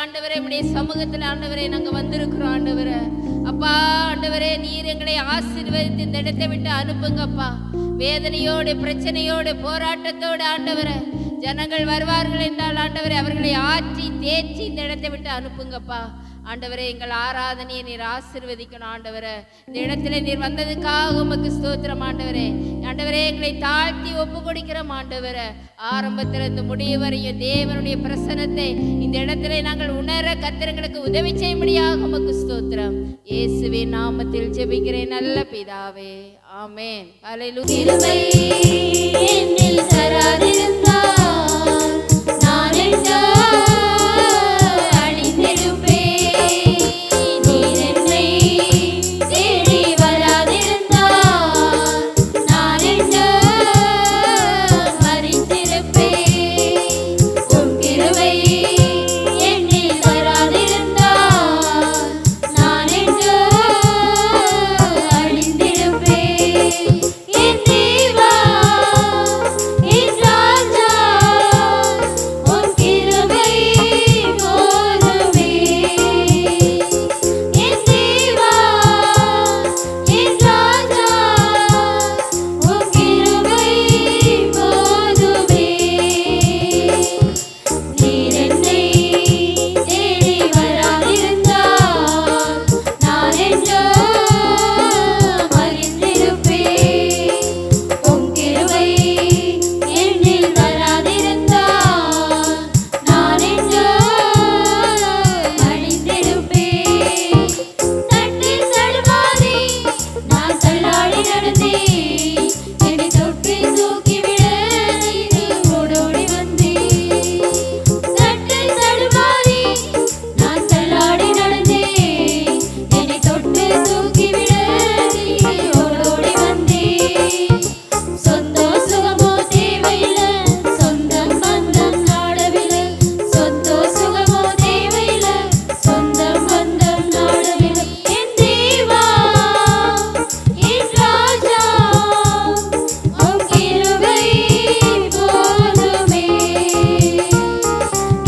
ஆண்டவரே உம்முடைய சமூகத்தில் ஆண்டவரே நாங்கள் வந்திருக்கிறோம் ஆண்டவரே. அப்பா ஆண்டவரே, நீர் எங்களை ஆசீர்வதித்து இந்த இடத்தை விட்டு அனுப்புங்கப்பா. வேதனையோடு, பிரச்சனையோடு, போராட்டத்தோடு ஆண்டவரே ஜனங்கள் வருவார்கள் என்றால் ஆண்டவரே அவர்களை ஆற்றி தேற்றி இந்த இடத்தை விட்டு அனுப்புங்கப்பா. ஆண்டவரே, எங்கள் ஆராதனையை நீர் ஆசீர்வதிக்கணும் ஆண்டவரே. இந்த இடத்துல நீர் வந்ததுக்காக உமக்கு ஸ்தோத்திரம் ஆண்டவரே. ஆண்டவரே, எங்களை தாழ்த்தி ஒப்பு கொடுக்கிறோம் ஆண்டவரே. ஆரம்பத்திலிருந்து முடிவு வரையும் தேவனுடைய பிரசன்னத்தை இந்த இடத்துல நாங்கள் உணர கர்த்தருக்கு உதவி செய்யும்படியாக உமக்கு ஸ்தோத்திரம். இயேசுவின் நாமத்தில் ஜெபிக்கிறேன் நல்ல பிதாவே, ஆமென். ஹல்லேலூயா. கிருபை என்னில் தராதிருந்தால் நான் எங்கே அழிந்திருப்பேன். நீர் என்னை தேடி வராதிருந்தால் நான் எங்கே மரித்திருப்பேன். உம் கிருபை என்னில் தராதிருந்தால் நான் எங்கே அழிந்திருப்பேன். என் தேவா, என் ராஜா, உம் கிருபை போதுமே. என் தேவா, என் ராஜா, உம் கிருபை போதுமே. நீர் என்னை தேடி வராதிருந்தால் நான் எங்கே மரித்திருப்பேன். உம் கிருபை என்னில் வராதிருந்தால் நான் எங்கே அழிந்திருப்பேன். தட்டில் தடுமாறி நான் தள்ளாடி நடந்தேன். என்னை தொட்டு தூக்கிவிட நீர் ஓடோடி வந்தீர். தட்டில் தடுமாறி நான் தள்ளாடி நடந்தேன். என்னை தொட்டு தூக்கிவிட நீர் ஓடோடி வந்தீர். சொந்தம் சுகமோ தேவையில்லை, சொந்தம் பந்தம் நாடவில்லை. சொந்தம் சுகமோ தேவையில்லை, சொந்தம் பந்தம் நாடவில்லை. என் தேவா, என் ராஜா, உம் கிருபை போதுமே.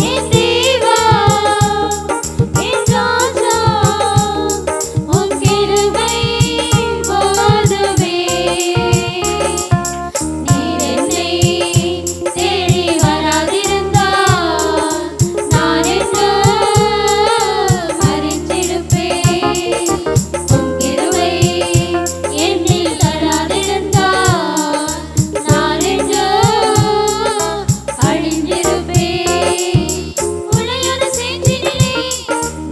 என் தேவா, என் ராஜா, உம் கிருபை போதுமே. நீர் என்னை தேடி வராதிருந்தால் நான் எங்கே மரித்திருப்பேன். உம் கிருபை என்னில் தராதிருந்தால் நான் எங்கே அழிந்திருப்பேன். உடையான சேற்றினிலே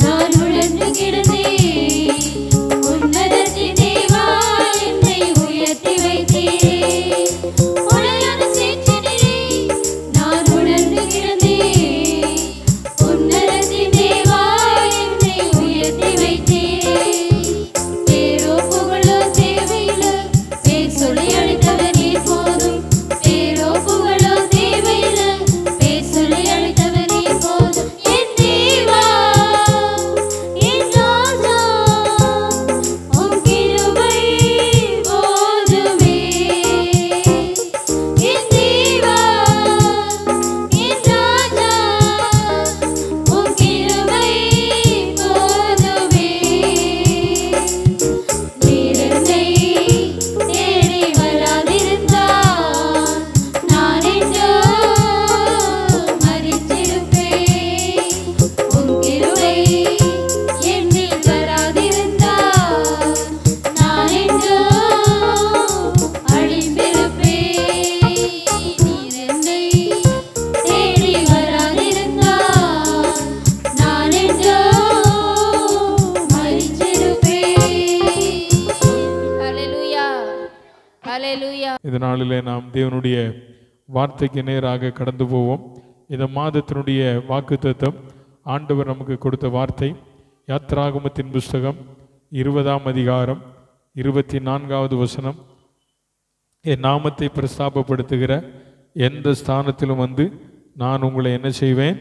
நான் உழன்று கிடந்தேன். உன்னதத்தின் தேவா என்னை உயர்த்தி வைத்தீரே. உடையான சேற்றினிலே நான் உழன்று கிடந்தேன். உன்னதத்தின் தேவா என்னை உயர்த்தி வைத்தீரே. பேரோ புகழோ தேவையில்லை, பேர் சொல்லி அழைத்தவர் நீர் போதும். பேரோ புகழோ தேவையில்லை, பேர் சொல்லி அழைத்தவர் நீர் போதும். என் தேவா, என் ராஜா, உம் கிருபை போதுமே. என் தேவா, என் ராஜா, உம் கிருபை போதுமே. நீர் என்னை தேடி வராதிருந்தால் நான் எங்கே மரித்திருப்பேன். உம் கிருபை என்னில் வராதிருந்தால் நான் எங்கே அழிந்திருப்பேன். நீர் என்னை தேடி வராதிருந்தால் நான் எங்கே மரித்திருப்பேன். ஹல்லேலூயா, ஹல்லேலூயா. இந்த நாளிலே நாம் தேவனுடைய வார்த்தைக்கு நேராக கடந்து போவோம். இந்த மாதத்தினுடைய வாக்குத்தத்தம் ஆண்டவர் நமக்கு கொடுத்த வார்த்தை யாத்ராகமத்தின் புஸ்தகம் 20ஆம் அதிகாரம் 24வது வசனம். என் நாமத்தை பிரஸ்தாபப்படுத்துகிற எந்த ஸ்தானத்திலும் வந்து நான் உங்களை என்ன செய்வேன்?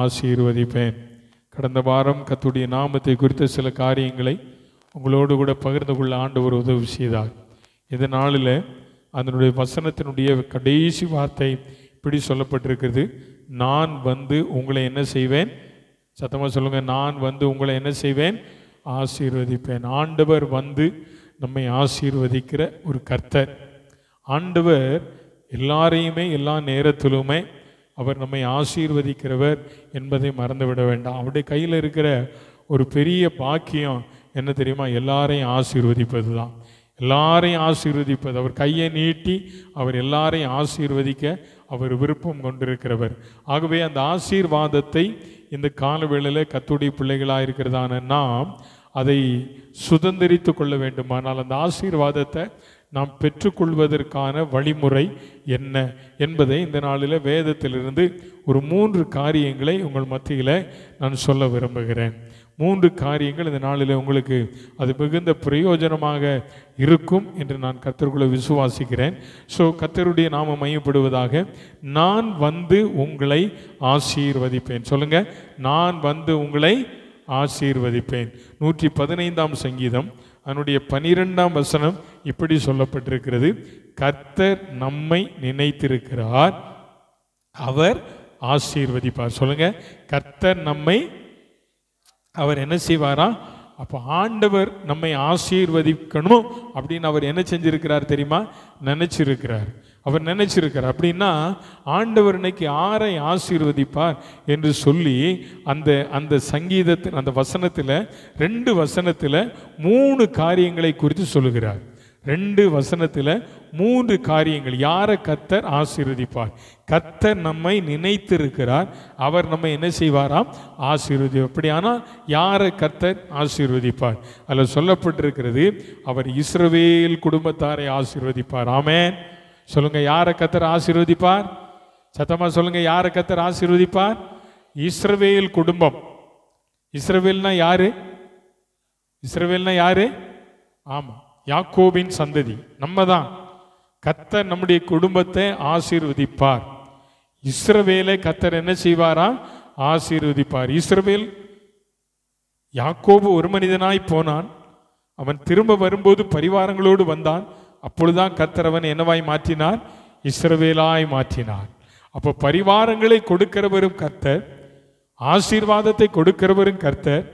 ஆசீர்வதிப்பேன். கடந்த வாரம் கர்த்தருடைய நாமத்தை குறித்த சில காரியங்களை உங்களோடு கூட பகிர்ந்து கொள்ள ஆண்டவர் உதவி செய்தார். இந்த நாளில் அதனுடைய வசனத்தினுடைய கடைசி வார்த்தை இப்படி சொல்லப்பட்டிருக்கிறது: நான் வந்து உங்களை என்ன செய்வேன்? சத்தமாக சொல்லுங்க, நான் வந்து உங்களை என்ன செய்வேன்? ஆசீர்வதிப்பேன். ஆண்டவர் வந்து நம்மை ஆசீர்வதிக்கிற ஒரு கர்த்தர். ஆண்டவர் எல்லாரையுமே எல்லா நேரத்திலுமே அவர் நம்மை ஆசீர்வதிக்கிறவர் என்பதை மறந்துவிட வேண்டாம். அவருடைய கையில் இருக்கிற ஒரு பெரிய பாக்கியம் என்ன தெரியுமா? எல்லாரையும் ஆசீர்வதிப்பது தான். எல்லாரையும் ஆசீர்வதிப்பது. அவர் கையை நீட்டி அவர் எல்லாரையும் ஆசீர்வதிக்க அவர் விருப்பம் கொண்டிருக்கிறவர். ஆகவே அந்த ஆசீர்வாதத்தை இந்த காலவேளையில் கர்த்தருடைய பிள்ளைகளாக இருக்கிறதான நாம் அதை சுதந்திரித்து கொள்ள வேண்டுமானால் அந்த ஆசீர்வாதத்தை நாம் பெற்றுக்கொள்வதற்கான வழிமுறை என்ன என்பதை இந்த நாளில் வேதத்திலிருந்து ஒரு 3 காரியங்களை உங்கள் மத்தியில் நான் சொல்ல விரும்புகிறேன். 3 காரியங்கள் இந்த நாளில் உங்களுக்கு அது மிகுந்த பிரயோஜனமாக இருக்கும் என்று நான் கர்த்தருக்குள்ள விசுவாசிக்கிறேன். ஸோ கர்த்தருடைய நாம மையப்படுவதாக. நான் வந்து உங்களை ஆசீர்வதிப்பேன். சொல்லுங்க, நான் வந்து உங்களை ஆசீர்வதிப்பேன். 115ஆம் சங்கீதம் அதனுடைய 12ஆம் வசனம் இப்படி சொல்லப்பட்டிருக்கிறது. கர்த்தர் நம்மை நினைத்திருக்கிறார், அவர் ஆசீர்வதிப்பார். சொல்லுங்க, கர்த்தர் நம்மை அவர் என்ன செய்வாரா? அப்போ ஆண்டவர் நம்மை ஆசீர்வதிக்கணும் அப்படின்னு அவர் என்ன செஞ்சிருக்கிறார் தெரியுமா? நினைச்சிருக்கிறார். அவர் நினைச்சிருக்கிறார். அப்படின்னா ஆண்டவர் இன்னைக்கு யாரை ஆசீர்வதிப்பார் என்று சொல்லி அந்த சங்கீதத்தில் அந்த வசனத்தில் 2 வசனத்தில் 3 காரியங்களை குறித்து சொல்லுகிறார். 2 வசனத்தில் 3 காரியங்கள். யாரை கர்த்தர் ஆசீர்வதிப்பார்? கர்த்தர் நம்மை நினைத்திருக்கிறார், அவர் நம்மை என்ன செய்வாராம்? ஆசீர்வதிப்பார். அப்படியானால் யாரை கர்த்தர் ஆசீர்வதிப்பார்? அதில் சொல்லப்பட்டிருக்கிறது, அவர் இஸ்ரவேல் குடும்பத்தாரை ஆசீர்வதிப்பார். ஆமென். சொல்லுங்க, யாரை கர்த்தர் ஆசீர்வதிப்பார்? சத்தமா சொல்லுங்க, யாரை கர்த்தர் ஆசீர்வதிப்பார்? இஸ்ரவேல் குடும்பம். இஸ்ரவேல்னா யாரு? இஸ்ரவேல்னா யாரு? ஆமா, யாக்கோபின் சந்ததி, நம்ம தான். கர்த்தர் நம்முடைய குடும்பத்தை ஆசீர்வதிப்பார். இஸ்ரவேலை கர்த்தர் என்ன செய்வாரா? ஆசீர்வதிப்பார். இஸ்ரவேல், யாக்கோபு ஒரு மனிதனாய் போனான், அவன் திரும்ப வரும்போது பரிவாரங்களோடு வந்தான். அப்பொழுதுதான் கர்த்தர் அவன் என்னவாய் மாற்றினார்? இஸ்ரவேலாய் மாற்றினார். அப்போ பரிவாரங்களை கொடுக்கிறவரும் கர்த்தர், ஆசீர்வாதத்தை கொடுக்கிறவரும் கர்த்தர்,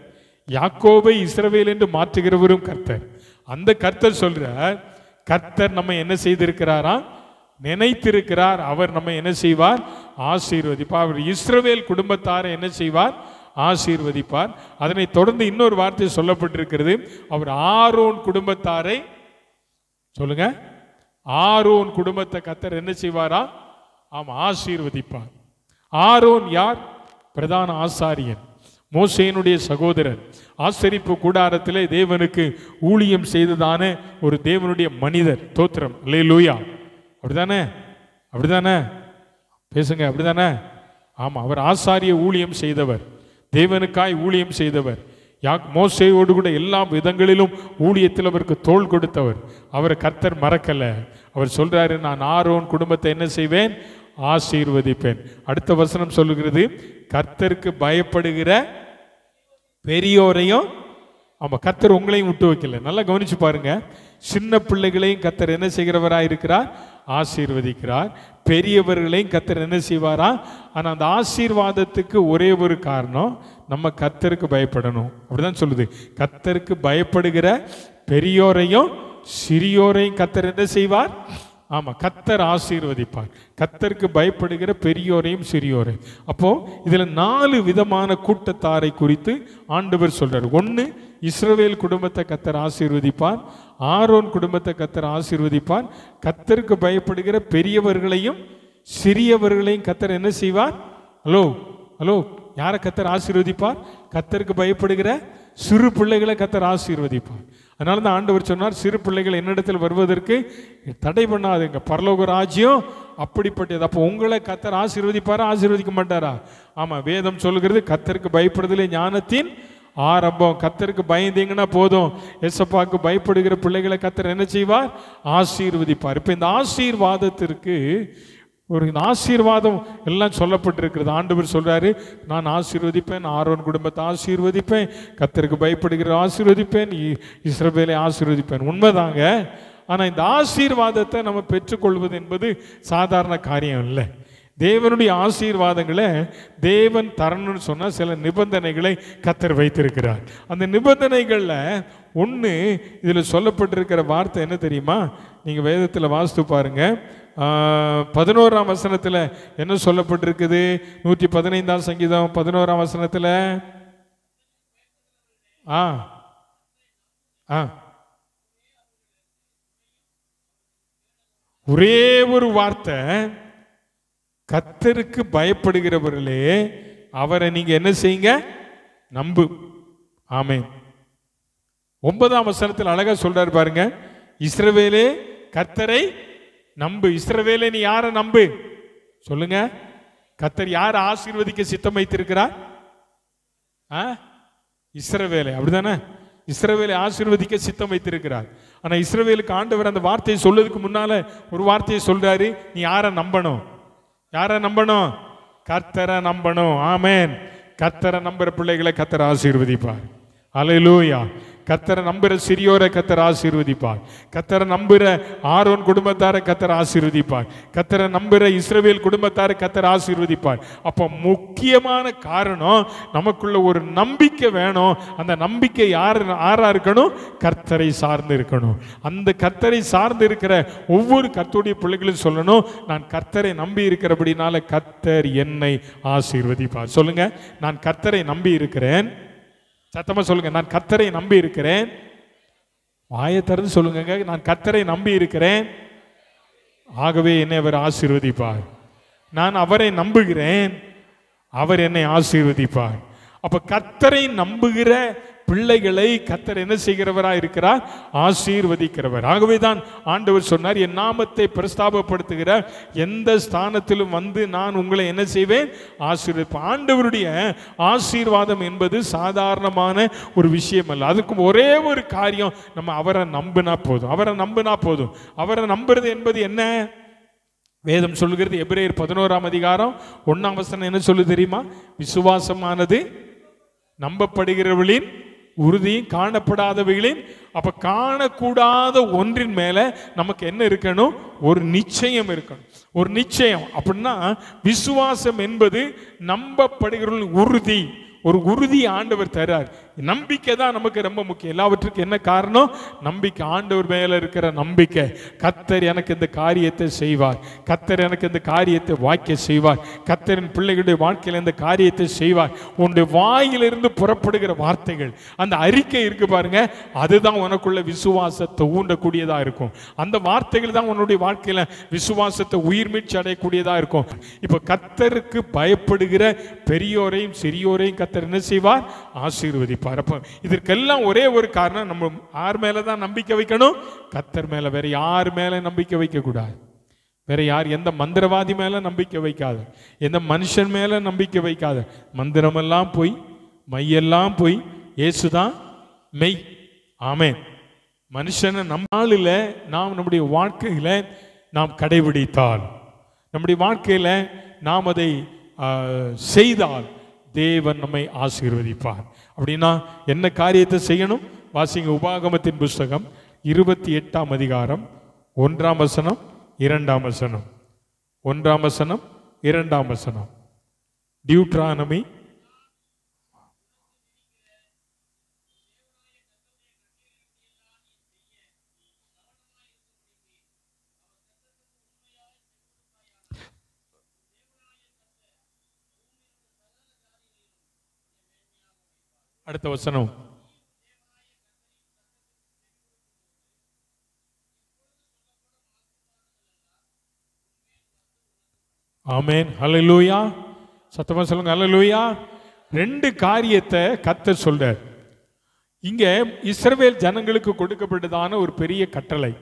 யாக்கோபை இஸ்ரவேல் என்று மாற்றுகிறவரும் கர்த்தர். அந்த கர்த்தர் சொல்றார், கர்த்தர் நம்ம என்ன செய்திருக்கிறாரா? நினைத்திருக்கிறார், அவர் நம்ம என்ன செய்வார்? ஆசீர்வதிப்பார். அவர் இஸ்ரவேல் குடும்பத்தாரை என்ன செய்வார்? ஆசீர்வதிப்பார். அதனை தொடர்ந்து இன்னொரு வார்த்தை சொல்லப்பட்டிருக்கிறது, அவர் ஆரோன் குடும்பத்தாரை, சொல்லுங்க, ஆரோன் குடும்பத்தை கர்த்தர் என்ன செய்வாரா? ஆமா, ஆசீர்வதிப்பார். ஆரோன் யார்? பிரதான ஆசாரியன், மோசேயினுடைய சகோதரன். ஆசரிப்பு கூடாரத்திலே தேவனுக்கு ஊழியம் செய்ததான ஒரு தேவனுடைய மனிதர். தோத்திரம், அல்லேலூயா. அப்படிதானே? அப்படிதானே? பேசுங்க, அப்படிதானே? ஆமா, அவர் ஆசாரிய ஊழியம் செய்தவர், தேவனுக்காய் ஊழியம் செய்தவர். மோசேயோடு கூட எல்லா விதங்களிலும் ஊழியத்தில் அவருக்கு தோள் கொடுத்தவர். அவரை கர்த்தர் மறக்கல. அவர் சொல்றாரு, நான் ஆரோன் குடும்பத்தை என்ன செய்வேன்? ஆசீர்வதிப்பேன். அடுத்த வசனம் சொல்லுகிறது, கர்த்தருக்கு பயப்படுகிற பெரியோரையும். ஆமா, கர்த்தர் உங்களையும் விட்டு வைக்கல. நல்லா கவனிச்சு பாருங்க. சின்ன பிள்ளைகளையும் கர்த்தர் என்ன செய்கிறவராக இருக்கிறார்? ஆசீர்வதிக்கிறார். பெரியவர்களையும் கர்த்தர் என்ன செய்வாரா? ஆனால் அந்த ஆசீர்வாதத்துக்கு ஒரே ஒரு காரணம், நம்ம கர்த்தருக்கு பயப்படணும். அப்படிதான் சொல்லுது. கர்த்தருக்கு பயப்படுகிற பெரியோரையும் சிறியோரையும் கர்த்தர் என்ன செய்வார்? ஆமா, கர்த்தர் ஆசீர்வதிப்பார். கர்த்தருக்கு பயப்படுகிற பெரியோரையும் சிறியோரையும். அப்போ இதுல 4 விதமான கூட்டத்தாரை குறித்து ஆண்டவர் சொல்றார். 1, இஸ்ரவேல் குடும்பத்தை கர்த்தர் ஆசீர்வதிப்பார். ஆரோன் குடும்பத்தை கர்த்தர் ஆசீர்வதிப்பார். கர்த்தருக்கு பயப்படுகிற பெரியவர்களையும் சிறியவர்களையும் கர்த்தர் என்ன செய்வார்? ஹலோ ஹலோ, யாரை கர்த்தர் ஆசீர்வதிப்பார்? கர்த்தருக்கு பயப்படுகிற சிறு பிள்ளைகளை கர்த்தர் ஆசீர்வதிப்பார். அதனால தான் ஆண்டவர் சொன்னார், சிறு பிள்ளைகள் என்னிடத்தில் வருவதற்கு தடை பண்ணாதுங்க, பரலோக ராஜ்யம் அப்படிப்பட்டது. அப்போ உங்களை கர்த்தர் ஆசீர்வதிப்பாரா? ஆசீர்வதிக்க மாட்டாரா? ஆமா, வேதம் சொல்லுகிறது, கர்த்தருக்கு பயப்படுதலே ஞானத்தின் ஆரம்பம். கர்த்தருக்கு பயந்தீங்கன்னா போதும், ஏசப்பாவுக்கு பயப்படுகிற பிள்ளைகளை கர்த்தர் என்ன செய்வார்? ஆசீர்வதிப்பார். இப்போ இந்த ஆசீர்வாதத்திற்கு ஒரு ஆசீர்வாதம் எல்லாம் சொல்லப்பட்டிருக்கிறது. ஆண்டவர் சொல்றாரு, நான் ஆசீர்வதிப்பேன், ஆரோன் குடும்பத்தை ஆசீர்வதிப்பேன், கர்த்தருக்கு பயப்படுகிற ஆசீர்வதிப்பேன், இஸ்ரவேலை ஆசீர்வதிப்பேன். உண்மைதாங்க. ஆனால் இந்த ஆசீர்வாதத்தை நம்ம பெற்றுக்கொள்வது என்பது சாதாரண காரியம் இல்லை. தேவனுடைய ஆசீர்வாதங்களை தேவன் தரணும்னு சொன்னா சில நிபந்தனைகளை கர்த்தர் வைத்திருக்கிறார். அந்த நிபந்தனைகள்ல ஒன்று இதில் சொல்லப்பட்டிருக்கிற வார்த்தை என்ன தெரியுமா? நீங்க வேதத்தில் வாசித்து பாருங்க. 11ஆம் வசனத்தில் என்ன சொல்லப்பட்டிருக்குது? 115ஆம் சங்கீதம் 11ஆம் வசனத்தில் ஒரே ஒரு வார்த்தை, கர்த்தருக்கு பயப்படுகிறவர்களே அவரை நீங்க என்ன செய்யுங்க? நம்பு. ஆமென். 9ஆம் வசனத்தில் அழகா சொல்றாரு பாருங்க, இஸ்ரவேலே கர்த்தரை நம்பு. இஸ்ரவேலே நீ யாரை நம்பு? சொல்லுங்க. கர்த்தர் யாரை ஆசீர்வதிக்க சித்தம் வைத்திருக்கிறார்? இஸ்ரவேலை. அப்படிதானே? இஸ்ரவேலை ஆசீர்வதிக்க சித்தம் வைத்திருக்கிறார். ஆனா இஸ்ரவேலுக்கு ஆண்டவர் அந்த வார்த்தையை சொல்றதுக்கு முன்னால ஒரு வார்த்தையை சொல்றாரு, நீ யாரை நம்பணும்? யாரை நம்பணும்? கர்த்தரை நம்பணும். ஆமென். கர்த்தரை நம்புற பிள்ளைகளை கர்த்தர் ஆசீர்வதிப்பார். அல்லேலூயா. கர்த்தரை நம்புற சிறியோரை கர்த்தர் ஆசீர்வதிப்பார். கர்த்தரை நம்புற ஆரோன் குடும்பத்தாரை கர்த்தர் ஆசீர்வதிப்பார். கர்த்தரை நம்புற இஸ்ரவேல் குடும்பத்தாரை கர்த்தர் ஆசீர்வதிப்பார். அப்போ முக்கியமான காரணம், நமக்குள்ள ஒரு நம்பிக்கை வேணும். அந்த நம்பிக்கை யாரா இருக்கணும்? கர்த்தரை சார்ந்து இருக்கணும். அந்த கர்த்தரை சார்ந்து இருக்கிற ஒவ்வொரு கர்த்தருடைய பிள்ளைகளும் சொல்லணும், நான் கர்த்தரை நம்பி இருக்கிறபடினால கர்த்தர் என்னை ஆசீர்வதிப்பார். சொல்லுங்க, நான் கர்த்தரை நம்பி இருக்கிறேன். சத்தமா சொல்லுங்க, நான் கர்த்தரை நம்பி இருக்கிறேன். வாயை திறந்து சொல்லுங்க, நான் கர்த்தரை நம்பி இருக்கிறேன், ஆகவே என்னை அவர் ஆசீர்வதிப்பார். நான் அவரை நம்புகிறேன், அவர் என்னை ஆசீர்வதிப்பார். அப்ப கர்த்தரை நம்புகிற பிள்ளைகளை கர்த்தர் என்ன செய்கிறவராக இருக்கிறார்? ஆசீர்வதிக்கிறவர். ஆகவே தான் ஆண்டவர் சொன்னார், என் நாமத்தை பிரஸ்தாபப்படுத்துகிற எந்த ஸ்தானத்திலும் வந்து நான் உங்களை என்ன செய்வேன்? ஆசீர்வதிப்பேன். ஆண்டவருடைய ஆசீர்வாதம் என்பது சாதாரணமான ஒரு விஷயம் அல்ல. அதுக்கு ஒரே ஒரு காரியம், நம்ம அவரை நம்பினா போதும். அவரை நம்பினா போதும். அவரை நம்புறது என்பது என்ன? வேதம் சொல்லுகிறது, எபிரேயர் 11ஆம் அதிகாரம் 1ஆம் வசனம் என்ன சொல்லு தெரியுமா? விசுவாசமானது நம்பப்படுகிறவர்களின் உறுதி, காணப்படாதவைகளின். அப்ப காணக்கூடாத ஒன்றின் மேல நமக்கு என்ன இருக்கணும்? ஒரு நிச்சயம் இருக்கணும். ஒரு நிச்சயம் அப்படின்னா விசுவாசம் என்பது நம்பப்படுகிறவர்களின் உறுதி. ஒரு உறுதி ஆண்டவர் தரார். நம்பிக்கை தான் நமக்கு ரொம்ப முக்கியம். எல்லாவற்றுக்கும் என்ன காரணம்? நம்பிக்கை. ஆண்டவர் மேல இருக்கிற நம்பிக்கை. கர்த்தர் எனக்கு இந்த காரியத்தை செய்வார், கர்த்தர் எனக்கு இந்த காரியத்தை வாய்க்க செய்வார், கர்த்தரின் பிள்ளைகளுடைய வாழ்க்கையில் இந்த காரியத்தை செய்வார். உன்னுடைய வாயிலிருந்து புறப்படுகிற வார்த்தைகள், அந்த அறிக்கை இருக்கு பாருங்க, அதுதான் உனக்குள்ள விசுவாசத்தை ஊண்டக்கூடியதா இருக்கும். அந்த வார்த்தைகள் தான் உன்னுடைய வாழ்க்கையில விசுவாசத்தை உயிர் மீட்சி அடையக்கூடியதா இருக்கும். இப்ப கர்த்தருக்கு பயப்படுகிற பெரியோரையும் சிறியோரையும் கர்த்தர் என்ன செய்வார்? ஆசீர்வதிப்பார். அப்ப இதற்கெல்லாம் ஒரே ஒரு காரணம், நம்ம யார் மேலதான் நம்பிக்கை வைக்கணும்? கர்த்தர் மேல. வேற யார் மேல நம்பிக்கை வைக்க கூடாது. வேற யார், எந்த மந்திரவாதி மேல நம்பிக்கை வைக்காது, எந்த மனுஷன் மேல நம்பிக்கை வைக்காது. மந்திரமெல்லாம் போய், மையெல்லாம் போய், இயேசுதான் மெய். ஆமென். மனுஷனை நம்மால நாம் நம்முடைய வாழ்க்கையில நாம் கடைபிடித்தால், நம்முடைய வாழ்க்கையில நாம் அதை செய்தால் தேவன் நம்மை ஆசீர்வதிப்பார். அப்படின்னா என்ன காரியத்தை செய்யணும்? வாசிங்க, உபாகமத்தின் புஸ்தகம் 28ஆம் அதிகாரம் 1ஆம் வசனம் 2ஆம் வசனம். 1ஆம் வசனம் 2ஆம் வசனம். டியூட்ரானமி அடுத்த வசனம். ஆமென். ஹல்லேலூயா. சத்தமா சொல்லுங்க, ஹல்லேலூயா. ரெண்டு காரியத்தை கர்த்தர் சொல்றார். இங்க இஸ்ரவேல் ஜனங்களுக்கு கொடுக்கப்பட்டதான ஒரு பெரிய கட்டளை.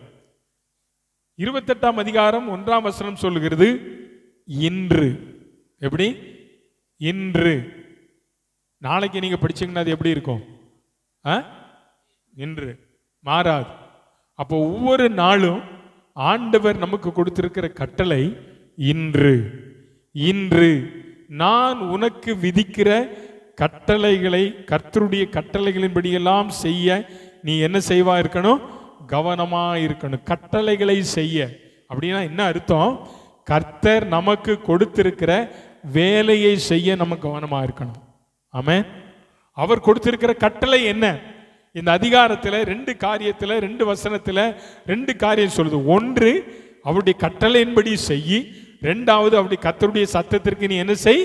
28ஆம் அதிகாரம் 1ஆம் வசனம் சொல்லுகிறது, இன்று. எப்படி? இன்று. நாளைக்கு நீங்க படிச்சீங்கன்னா அது எப்படி இருக்கும்? இன்று மாறாது. அப்போ ஒவ்வொரு நாளும் ஆண்டவர் நமக்கு கொடுத்திருக்கிற கட்டளை இன்று. இன்று நான் உனக்கு விதிக்கிற கட்டளைகளை, கர்த்தருடைய கட்டளைகளின்படியெல்லாம் செய்ய நீ என்ன செய்வா இருக்கணும்? கவனமா இருக்கணும். கட்டளைகளை செய்ய அப்படின்னா என்ன அர்த்தம்? கர்த்தர் நமக்கு கொடுத்திருக்கிற வேலையை செய்ய நம்ம கவனமா இருக்கணும். ஆமென். அவர் கொடுத்திருக்கிற கட்டளை என்ன? இந்த அதிகாரத்தில் 2 காரியத்தில் 2 வசனத்தில் 2 காரியம் சொல்லுது. ஒன்று, அவருடைய கட்டளையின்படி செய். ரெண்டாவது, அவருடைய கர்த்தருடைய சத்தத்திற்கு நீ என்ன செய்?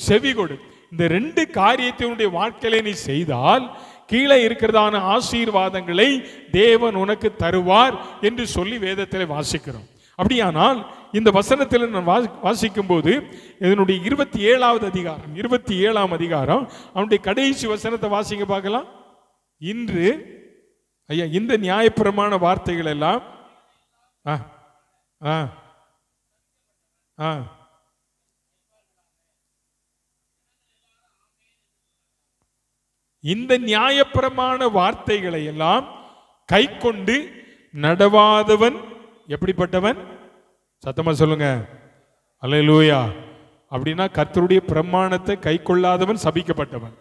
செவி கொடு. இந்த 2 காரியத்தினுடைய வாழ்க்கையில நீ செய்தால் கீழே இருக்கிறதான ஆசீர்வாதங்களை தேவன் உனக்கு தருவார் என்று சொல்லி வேதத்தில் வாசிக்கிறோம். அப்படியானால் இந்த வசனத்தில் நான் வாசிக்கும் போது இதனுடைய 27வது அதிகாரம் 27ஆம் அதிகாரம் அவனுடைய கடைசி வசனத்தை வாசிங்க பார்க்கலாம். இன்று ஐயா இந்த நியாயப்பிரமாண வார்த்தைகள் எல்லாம் இந்த நியாயப்பிரமாண வார்த்தைகளை எல்லாம் கை கொண்டு நடவாதவன் எப்படிப்பட்டவன்? சத்தமா சொல்லுங்க. அல்லேலூயா. அப்படின்னா கர்த்தருடைய பிரமாணத்தை கை கொள்ளாதவன் சபிக்கப்பட்டவன்.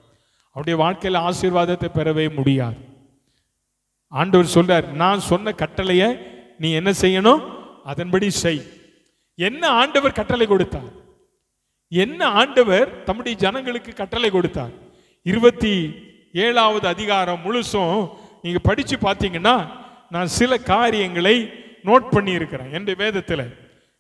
அவருடைய வாழ்க்கையில் ஆசீர்வாதத்தை பெறவே முடியாது. ஆண்டவர் சொல்றார், நான் சொன்ன கட்டளைய நீ என்ன செய்யணும்? அதன்படி செய். என்ன ஆண்டவர் கட்டளை கொடுத்தார்? என்ன ஆண்டவர் தம்முடைய ஜனங்களுக்கு கட்டளை கொடுத்தார்? 27வது அதிகாரம் முழுசும் நீங்க படிச்சு பார்த்தீங்கன்னா நான் சில காரியங்களை நோட் பண்ணி இருக்கிறேன். என்னுடைய வேதத்தில்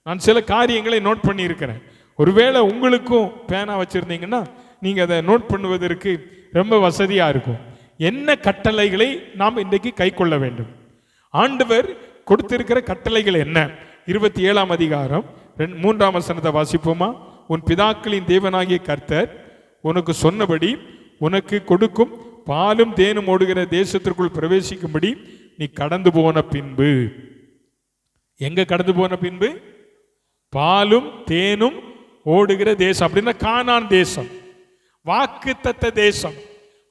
நான் சில காரியங்களை நோட் பண்ணி இருக்கிறேன். ஒருவேளை உங்களுக்கும் பேனா வச்சிருந்தீங்கன்னா நீங்க அதை நோட் பண்ணுவதற்கு ரொம்ப வசதியா இருக்கும். என்ன கட்டளைகளை நாம் இன்றைக்கு கை கொள்ள வேண்டும்? ஆண்டவர் கொடுத்திருக்கிற கட்டளைகள் என்ன? 27ஆம் அதிகாரம் 3ஆம் வசனத்தை வாசிப்போமா? உன் பிதாக்களின் தேவனாகிய கர்த்தர் உனக்கு சொன்னபடி உனக்கு கொடுக்கும் பாலும் தேனும் ஓடுகிற தேசத்திற்குள் பிரவேசிக்கும்படி நீ கடந்து போன பின்பு. எங்க கடந்து போன பின்பு? பாலும் தேனும் ஓடுகிற தேசம். அப்படின்னா கானான் தேசம், வாக்குத்தத்த தேசம்.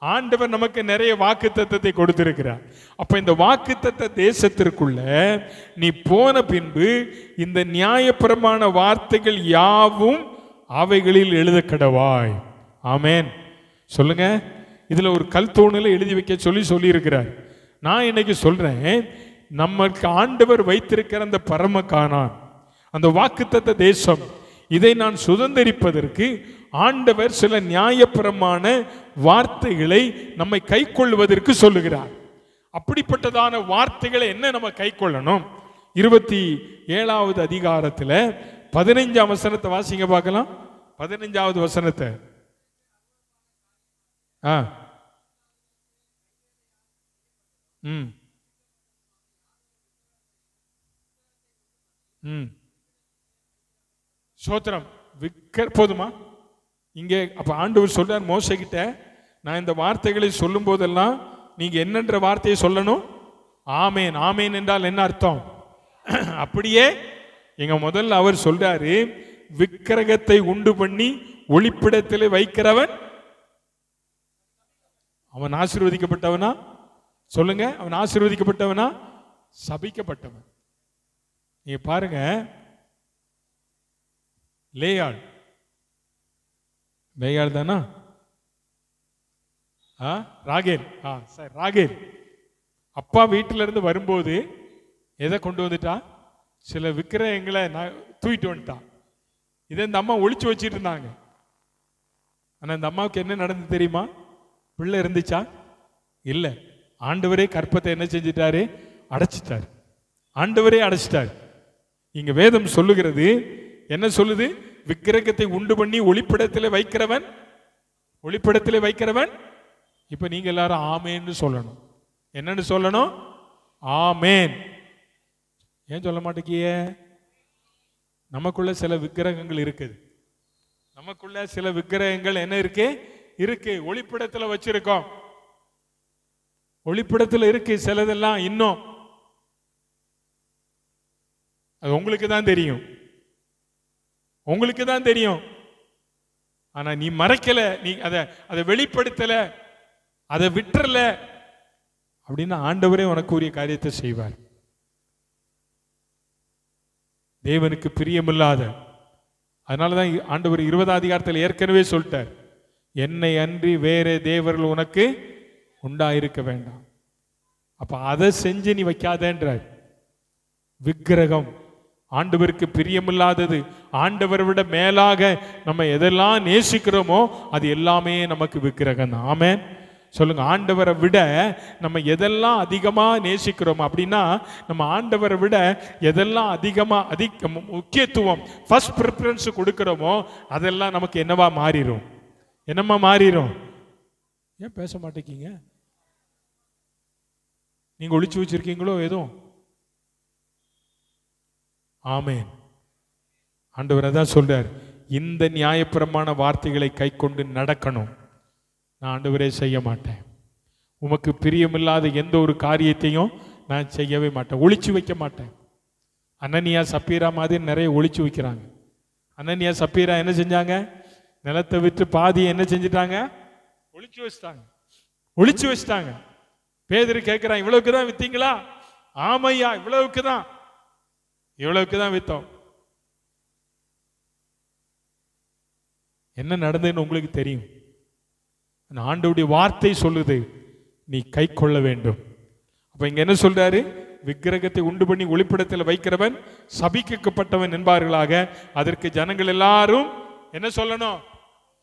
ஆண்டவர் நமக்கு நிறைய வாக்குத்தத்தத்தை கொடுத்திருக்கிறார். அப்ப இந்த வாக்குத்தத்த தேசத்திற்குள்ள நீ போன பின்பு இந்த நியாயப்பிரமாண வார்த்தைகள் யாவும் அவைகளில் எழுத கடவாய். ஆமென். சொல்லுங்க. இதுல ஒரு கல் தூணில் எழுதி வைக்க சொல்லி இருக்கிறார். நான் இன்னைக்கு சொல்றேன், நமக்கு ஆண்டவர் வைத்திருக்கிற அந்த பரம கானான், அந்த வாக்குத்தத்த தேசம், இதை நான் சுதந்திரிப்பதற்கு ஆண்டவர் சில நியாயப்பிரமாண வார்த்தைகளை நம்மை கை கொள்வதற்கு சொல்லுகிறார். அப்படிப்பட்டதான வார்த்தைகளை என்ன நம்ம கை கொள்ளணும்? 27வது அதிகாரத்தில் 15ஆம் வசனத்தை வாசிங்க பார்க்கலாம். 15வது வசனத்தை. சோத்திரம். போதுமா? இங்கே அப்ப ஆண்டவர் சொல்றார் மோசே கிட்ட, நான் இந்த வார்த்தைகளை சொல்லும் போதெல்லாம் நீங்க என்னன்ற வார்த்தையை சொல்லணும்? ஆமேன். ஆமேன் என்றால் என்ன அர்த்தம்? அப்படியே எங்க முதல்ல அவர் சொல்றாரு, விக்கிரகத்தை உண்டு பண்ணி ஒளிப்பிடத்தில் வைக்கிறவன் அவன் ஆசீர்வதிக்கப்பட்டவனா? சொல்லுங்க. அவன் ஆசீர்வதிக்கப்பட்டவனா சபிக்கப்பட்டவன்? நீங்க பாருங்க, லேயாள் தானா? ராகேல். சார், ராகேல் அப்பா வீட்டில இருந்து வரும்போது எதை கொண்டு வந்துட்டா? சில விக்கிரகங்களை தூக்கிட்டு வந்துட்டான். இதை இந்த அம்மா ஒளிச்சு வச்சிட்டு இருந்தாங்க. ஆனா இந்த அம்மாவுக்கு என்ன நடந்து தெரியுமா? பிள்ளை இருந்துச்சா? இல்ல. ஆண்டவரே கற்பத்தை என்ன செஞ்சிட்டாரு? அடைச்சிட்டார். ஆண்டவரே அடைச்சிட்டார். இங்க வேதம் சொல்லுகிறது, என்ன சொல்லுது? விக்கிரகத்தை உண்டு பண்ணி ஒளிப்பிடத்தில் வைக்கிறவன். இப்ப நீங்க எல்லாரும் ஆமேன்னு சொல்லணும். என்னன்னு சொல்லணும்? ஆமேன். ஏன் சொல்ல மாட்டேங்கிய? நமக்குள்ள சில விக்கிரகங்கள் இருக்குது. நமக்குள்ள சில விக்கிரகங்கள் என்ன இருக்கு? ஒளிப்பிடத்தில் வச்சிருக்கோம். ஒளிப்பிடத்தில் இருக்கு சிலதெல்லாம். இன்னும் அது உங்களுக்கு தான் தெரியும். உங்களுக்கு தான் தெரியும். ஆனா நீ மறைக்கல, நீ அதை வெளிப்படுத்தல, அதை விட்டுறல அப்படின்னா ஆண்டவரே உனக்கு உரிய காரியத்தை செய்வார். தேவனுக்கு பிரியமில்லாத, அதனாலதான் ஆண்டவர் 20ஆம் அதிகாரத்தில் ஏற்கனவே சொல்லிட்டார், என்னை அன்றி வேற தேவர்கள் உனக்கு உண்டாயிருக்க வேண்டாம். அப்ப அதை செஞ்சு நீ வைக்காதன்றார். விக்கிரகம் ஆண்டவருக்கு பிரியமில்லாதது, ஆண்டவரை விட மேலாக நம்ம எதெல்லாம் நேசிக்கிறோமோ அது எல்லாமே நமக்கு விக்கிரகம் தான். ஆமென் சொல்லுங்க. ஆண்டவரை விட நம்ம எதெல்லாம் அதிகமாக நேசிக்கிறோம் அப்படின்னா, நம்ம ஆண்டவரை விட எதெல்லாம் அதிக முக்கியத்துவம் ஃபர்ஸ்ட் ப்ரிஃபரன்ஸ் கொடுக்கிறோமோ அதெல்லாம் நமக்கு என்னவா மாறிடும்? என்னமா மாறிடும்? ஏன் பேச மாட்டேங்க? நீங்க ஒளிச்சு வச்சிருக்கீங்களோ எதுவும்? ஆமென். ஆண்டவர் தான் சொல்றார், இந்த நியாயப்பிரமாண வார்த்தைகளை கை கொண்டு நடக்கணும். நான் ஆண்டவரே செய்ய மாட்டேன், உமக்கு பிரியமில்லாத எந்த ஒரு காரியத்தையும் நான் செய்யவே மாட்டேன், ஒளிச்சு வைக்க மாட்டேன். அனனியா சப்பீரா மாதிரி நிறைய ஒளிச்சு வைக்கிறாங்க. அனனியா சப்பீரா என்ன செஞ்சாங்க? நிலத்தை விட்டு பாதி என்ன செஞ்சிட்டாங்க? ஒளிச்சு வச்சிட்டாங்க. ஒளிச்சு வச்சிட்டாங்க. பேதுரு கேட்கிறான், இவ்வளவுக்கு தான் வித்தீங்களா? ஆமையா, இவ்வளவுக்கு தான் வித்தோம். என்ன நடந்ததுன்னு உங்களுக்கு தெரியும். ஆண்டவருடைய வார்த்தை சொல்லுது, நீ கை கொள்ள வேண்டும். அப்ப இங்க என்ன சொல்றாரு? விக்கிரகத்தை உண்டு பண்ணி ஒளிப்பிடத்தில் வைக்கிறவன் சபிக்கப்பட்டவன் என்பார்களாக. அதற்கு ஜனங்கள் எல்லாரும் என்ன சொல்லணும்?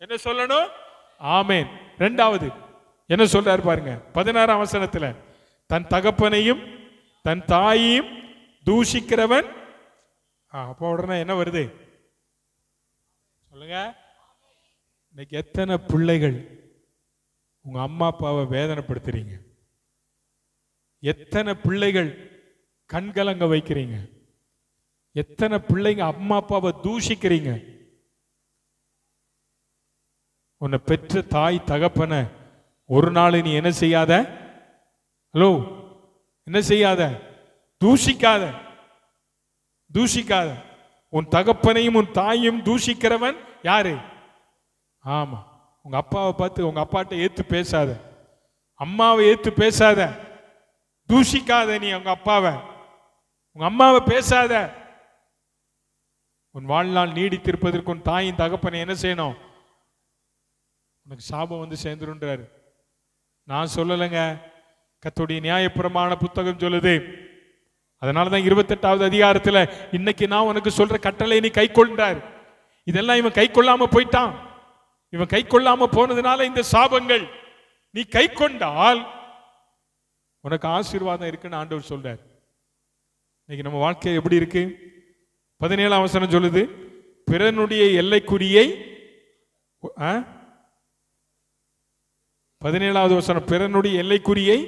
என்ன சொல்லணும்? ஆமென். இரண்டாவது என்ன சொல்றாரு பாருங்க, 16ஆம் வசனத்துல, தன் தகப்பனையும் தன் தாயையும் தூஷிக்கிறவன். அப்போ உடனே என்ன வருது சொல்லுங்க? இன்னைக்கு எத்தனை பிள்ளைகள் உங்க அம்மா அப்பாவை வேதனைப்படுத்துறீங்க? எத்தனை பிள்ளைகள் கண்கலங்க வைக்கிறீங்க? எத்தனை பிள்ளைங்க அம்மா அப்பாவை தூஷிக்கிறீங்க? உன்னை பெற்ற தாய் தகப்பனை ஒரு நாள் நீ என்ன செய்யாத? ஹலோ, என்ன செய்யாத? தூஷிக்காத. உன் தகப்பனையும் உன் தாயையும் தூஷிக்கிறவன் யாரு? ஆமா, உங்க அப்பாவை பார்த்து உங்க அப்பாட்ட ஏத்து பேசாத, அம்மாவை ஏத்து பேசாத, தூஷிக்காத. நீ உங்க அப்பாவை உங்க அம்மாவை பேசாத. உன் வாழ்நாள் நீடித்திருப்பதற்கு உன் தாயின் தகப்பனை என்ன செய்யணும்? உனக்கு சாபம் வந்து சேர்ந்துருன்றாரு. நான் சொல்லலைங்க, கர்த்தருடைய நியாயப்பிரமாண புத்தகம் சொல்லுது. அதனாலதான் 28வது அதிகாரத்துல இன்னைக்கு நான் உனக்கு சொல்ற கட்டளை நீ கை கொண்டார். இதெல்லாம் இவன் கை கொள்ளாம போயிட்டான். இவன் கை கொள்ளாம போனதுனால இந்த சாபங்கள். நீ கை கொண்டால் உனக்கு ஆசீர்வாதம் இருக்குன்னு ஆண்டவர் சொல்றார். இன்னைக்கு நம்ம வாழ்க்கை எப்படி இருக்கு? 17ஆம் வசனம் சொல்லுது, பிறனுடைய எல்லைக்குறியை 17வது வசனம், பிறனுடைய எல்லைக்குறியை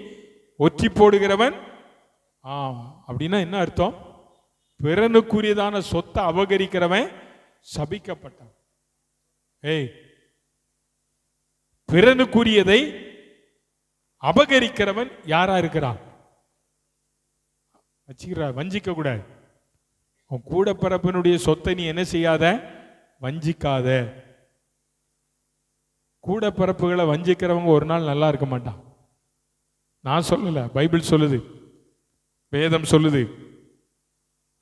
ஒற்றி போடுகிறவன். அப்படின்னா என்ன அர்த்தம்? பிறனுக்குரியதான சொத்தை அபகரிக்கிறவன் சபிக்கப்பட்டான். பிறனுக்குரியதை அபகரிக்கிறவன் யாரா இருக்கிறான்? வஞ்சிக்க கூடாது. உன் கூட பிறப்பினுடைய சொத்தை நீ என்ன செய்யாத? வஞ்சிக்காத. கூட பிறப்புகளை வஞ்சிக்கிறவங்க ஒரு நாள் நல்லா இருக்க மாட்டான். நான் சொல்லல, பைபிள் சொல்லுது, வேதம் சொல்லுது.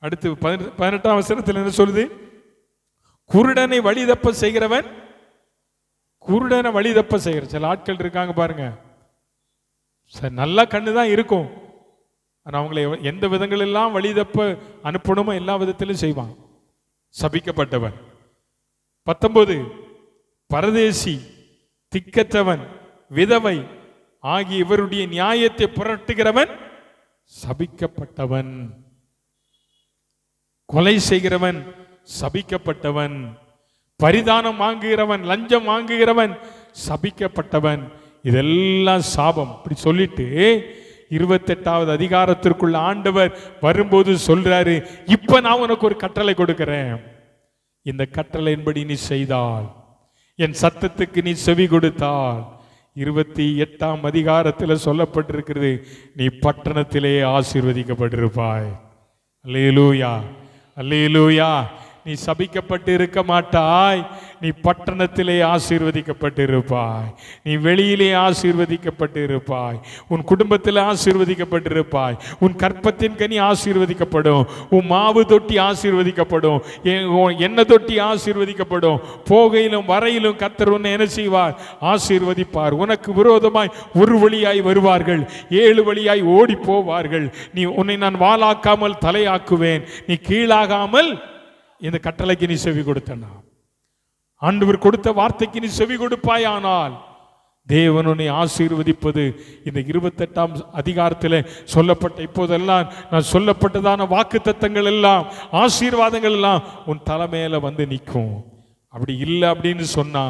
அடுத்து 18ஆம் வசனத்தில் என்ன சொல்லுது? குருடனை வழிதப்ப செய்கிறவன். குருடனை வழிதப்ப செய்கிற சில ஆட்கள் இருக்காங்க பாருங்க. சரி, நல்ல கண்ணு தான் இருக்கும், ஆனா அவங்களை எந்த விதங்கள் எல்லாம் வழிதப்ப அனுப்பணுமோ எல்லா விதத்திலும் செய்வான். சபிக்கப்பட்டவன். 19, பரதேசி, திக்கற்றவன், விதவை ஆகிய இவருடைய நியாயத்தை புரட்டுகிறவன் சபிக்கப்பட்டவன். கொலை செய்கிறவன் சபிக்கப்பட்டவன். பரிதானம் வாங்குகிறவன், லஞ்சம் வாங்குகிறவன் சபிக்கப்பட்டவன். இதெல்லாம் சாபம். அப்படி சொல்லிட்டு 28வது அதிகாரத்திற்குள்ள ஆண்டவர் வரும்போது சொல்றாரு, இப்ப நான் உனக்கு ஒரு கட்டளை கொடுக்கிறேன். இந்த கட்டளையின்படி நீ செய்தால், என் சத்தத்துக்கு நீ செவி கொடுத்தால், 28ஆம் அதிகாரத்தில் சொல்லப்பட்டிருக்கிறது, நீ பட்டணத்திலே ஆசீர்வதிக்கப்பட்டிருப்பாய். அல்லேலூயா, அல்லேலூயா. நீ சபிக்கப்பட்டு இருக்க மாட்டாய், நீ பட்டணத்திலே ஆசீர்வதிக்கப்பட்டு இருப்பாய், நீ வெளியிலே ஆசீர்வதிக்கப்பட்டு இருப்பாய், உன் குடும்பத்தில் ஆசீர்வதிக்கப்பட்டு இருப்பாய், உன் கற்பத்தின் கனி ஆசீர்வதிக்கப்படும், உன் மாவு தொட்டி ஆசீர்வதிக்கப்படும், எண்ணெய் தொட்டி ஆசீர்வதிக்கப்படும். போகையிலும் வரையிலும் கர்த்தர் உன்னை என்ன செய்வார்? ஆசீர்வதிப்பார். உனக்கு விரோதமாய் ஒரு வழியாய் வருவார்கள், 7 வழியாய் ஓடி போவார்கள். உன்னை நான் வாளாக்காமல் தலையாக்குவேன், நீ கீழாகாமல். இந்த கட்டளைக்கு நீ செவி கொடுத்தனா, ஆண்டவர் கொடுத்த வார்த்தைக்கு நீ செவி கொடுப்பாயானால் தேவன் உன்னை ஆசீர்வதிப்பது இந்த 28ஆம் அதிகாரத்தில் சொல்லப்பட்ட இப்போதெல்லாம் நான் சொல்லப்பட்டதான வாக்குத்தத்தங்கள் எல்லாம், ஆசீர்வாதங்கள் எல்லாம் உன் தலைமையில வந்து நிற்கும். அப்படி இல்லை அப்படின்னு சொன்னா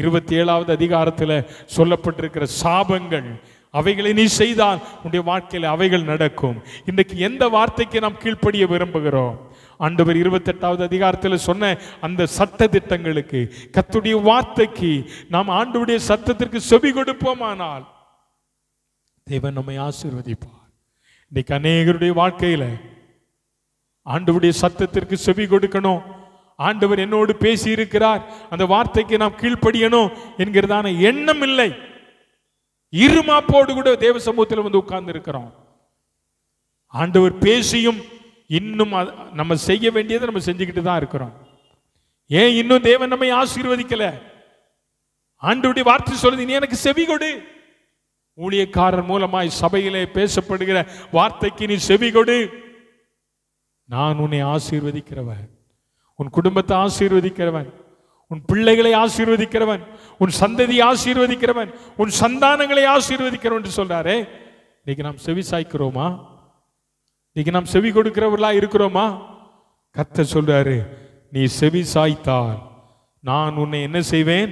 27ஆவது அதிகாரத்தில் சொல்லப்பட்டிருக்கிற சாபங்கள், அவைகளை நீ செய்தால் உன்னுடைய வாழ்க்கையில் அவைகள் நடக்கும். இன்றைக்கு எந்த வார்த்தைக்கு நாம் கீழ்ப்படிய விரும்புகிறோம்? ஆண்டவர் 28ஆவது அதிகாரத்தில் சொன்ன அந்த சட்ட திட்டங்களுக்கு, கர்த்தருடைய வார்த்தைக்கு நாம் ஆண்டவருடைய சத்தத்திற்கு செவி கொடுப்போமானால் தேவன் நம்மை ஆசீர்வதிப்பார். இன்னைக்கு அநேகருடைய வாழ்க்கையில ஆண்டவருடைய சத்தத்திற்கு செவி கொடுக்கணும், ஆண்டவர் என்னோடு பேசி இருக்கிறார், அந்த வார்த்தைக்கு நாம் கீழ்ப்படியணும் என்கிறதான எண்ணம் இல்லை. இருமாப்போடு கூட தேவ சமூகத்தில் வந்து உட்கார்ந்து இருக்கிறோம். ஆண்டவர் பேசியும் இன்னும் நம்ம செய்ய வேண்டியதை நம்ம செஞ்சுக்கிட்டு தான் இருக்கிறோம். ஏன் இன்னும் தேவன் நம்மை ஆசீர்வதிக்கல? ஆண்டவருடைய வார்த்தை சொல்லுது, நீ எனக்கு செவி கொடு. ஊழியக்காரர் மூலமாய் சபையிலே பேசப்படுகிற வார்த்தைக்கு நீ செவி கொடு. நான் உன்னை ஆசீர்வதிக்கிறவன், உன் குடும்பத்தை ஆசீர்வதிக்கிறவன், உன் பிள்ளைகளை ஆசீர்வதிக்கிறவன், உன் சந்ததியை ஆசீர்வதிக்கிறவன், உன் சந்தானங்களை ஆசீர்வதிக்கிறவன் என்று சொல்றாரே. இன்னைக்கு நாம் செவி சாய்க்கிறோமா? இன்னைக்கு நாம் செவி கொடுக்கிறவர்களா இருக்கிறோமா? கர்த்தர் சொல்றாரு, நீ செவி சாய்த்தால் நான் உன்னை என்ன செய்வேன்?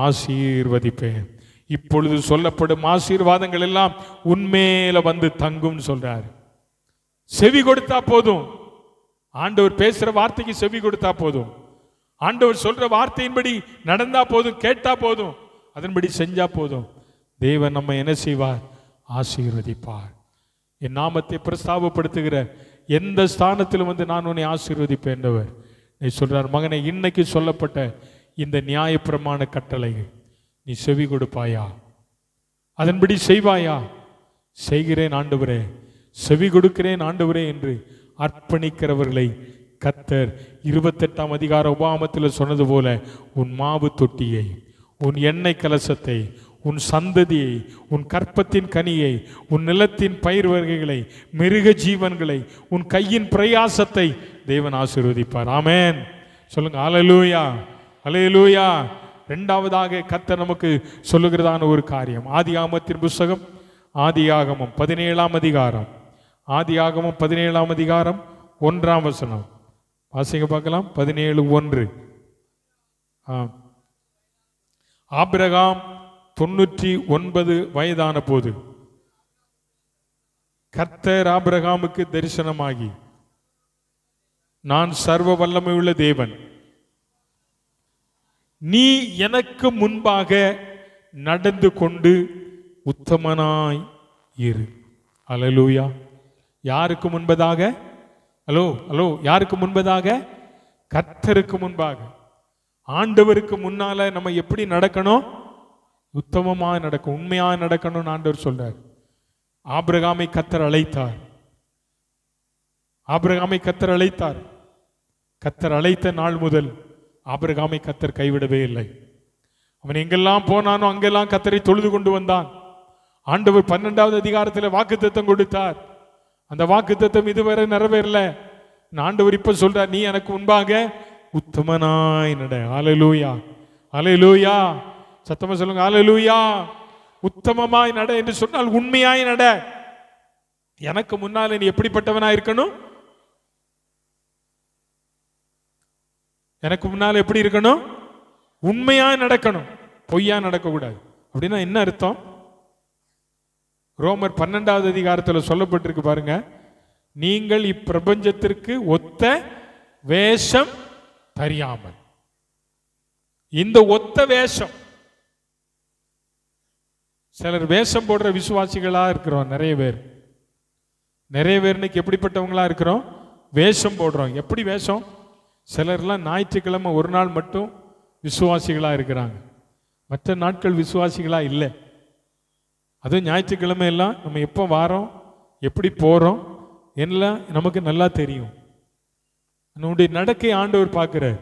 ஆசீர்வதிப்பேன். இப்பொழுது சொல்லப்படும் ஆசீர்வாதங்கள் எல்லாம் உன்மேல வந்து தங்கும் சொல்றாரு. செவி கொடுத்தா போதும், ஆண்டவர் பேசுற வார்த்தைக்கு செவி கொடுத்தா போதும், ஆண்டவர் சொல்ற வார்த்தையின்படி நடந்தா போதும், கேட்டா போதும், அதன்படி செஞ்சா போதும். தேவன் நம்ம என்ன செய்வார்? ஆசீர்வதிப்பார். என் நாமத்தை பிரஸ்தாபப்படுத்துகிற எந்த ஸ்தானத்திலும் வந்து நான் உன்னை ஆசீர்வதிப்பேன் என்றவர் நீ சொல்றார். மகனை, இன்னைக்கு சொல்லப்பட்ட இந்த நியாயப்பிரமாண கட்டளை நீ செவி கொடுப்பாயா? அதன்படி செய்வாயா? செய்கிறேன் ஆண்டவரே, செவி கொடுக்கிறேன் ஆண்டவரே என்று அர்ப்பணிக்கிறவர்களை கர்த்தர் 28ஆம் அதிகார உபாகமத்தில் சொன்னது போல உன் மாவு தொட்டியை, உன் எண்ணெய் கலசத்தை, உன் சந்ததியை, உன் கற்பத்தின் கனியை, உன் நிலத்தின் பயிர் வகைகளை, மிருக ஜீவன்களை, உன் கையின் பிரயாசத்தை தேவன் ஆசீர்வதிப்பார். ஆமென் சொல்லுங்க. அல்லேலூயா, அல்லேலூயா. இரண்டாவதாக கர்த்தர் நமக்கு சொல்லுகிறதான ஒரு காரியம், ஆதியாகமத்தின் புஸ்தகம், ஆதியாகமம் 17ஆம் அதிகாரம், ஆதியாகமம் 17ஆம் அதிகாரம் 1ஆம் வசனம் வாசிங்க பார்க்கலாம். 17:1. ஆபிரகாம் 99 வயதான போது கர்த்தர் ஆபிரகாமுக்கு தரிசனமாகி, நான் சர்வ வல்லமை உள்ள தேவன், நீ எனக்கு முன்பாக நடந்து கொண்டு உத்தமனாய் இரு. அல்லேலூயா. யாருக்கு முன்பதாக? ஹலோ ஹலோ யாருக்கு முன்பதாக? கர்த்தருக்கு முன்பாக. ஆண்டவருக்கு முன்னால நம்ம எப்படி நடக்கணும்? உத்தமமாக நடக்கும், உண்மையாக நடக்கணும்னு ஆண்டவர் சொல்றார். ஆபிரகாமை கர்த்தர் அழைத்தார், ஆபிரகாமை கர்த்தர் அழைத்தார். கர்த்தர் அழைத்த நாள் முதல் ஆபிரகாமை கர்த்தர் கைவிடவே இல்லை. அவன் எங்கெல்லாம் போனானோ அங்கெல்லாம் கர்த்தரை தொழுது கொண்டு வந்தான். ஆண்டவர் 12ஆவது அதிகாரத்தில் வாக்குத்தத்தம் கொடுத்தார். அந்த வாக்குத்தத்தம் இதுவரை நிறைவேறல. ஆண்டவர் இப்ப சொல்றார், நீ எனக்கு முன்பாக உத்தமனாய் நட. அல்லேலூயா, அல்லேலூயா. சத்தமா சொல்லுங்க, அல்லேலூயா. உத்தமமாய் நட என்று சொன்னால் உண்மையாய் நட. எனக்கு முன்னால் நீ எப்படிப்பட்டவனாய் இருக்கணும்? எனக்கு முன்னால் எப்படி இருக்கணும்? உண்மையாய் நடக்கணும், பொய்யா நடக்கக்கூடாது. அப்படின்னா என்ன அர்த்தம்? ரோமர் 12ஆவது அதிகாரத்தில் சொல்லப்பட்டிருக்கு பாருங்க, நீங்கள் இப்பிரபஞ்சத்திற்கு ஒத்த வேஷம் தெரியாமல். இந்த ஒத்த வேஷம், சிலர் வேஷம் போடுற விசுவாசிகளா இருக்கிறோம். நிறைய பேர் இன்னைக்கு எப்படிப்பட்டவங்களா இருக்கிறோம்? வேஷம் போடுறோம். எப்படி வேஷம்? சிலர்லாம் ஞாயிற்றுக்கிழமை ஒரு நாள் மட்டும் விசுவாசிகளாக இருக்கிறாங்க, மற்ற நாட்கள் விசுவாசிகளாக இல்லை. அதுவும் ஞாயிற்றுக்கிழமை எல்லாம் நம்ம எப்போ வாரோம், எப்படி போகிறோம் எல்லாம் நமக்கு நல்லா தெரியும். நம்முடைய நடக்கை ஆண்டவர் பார்க்கிறார்.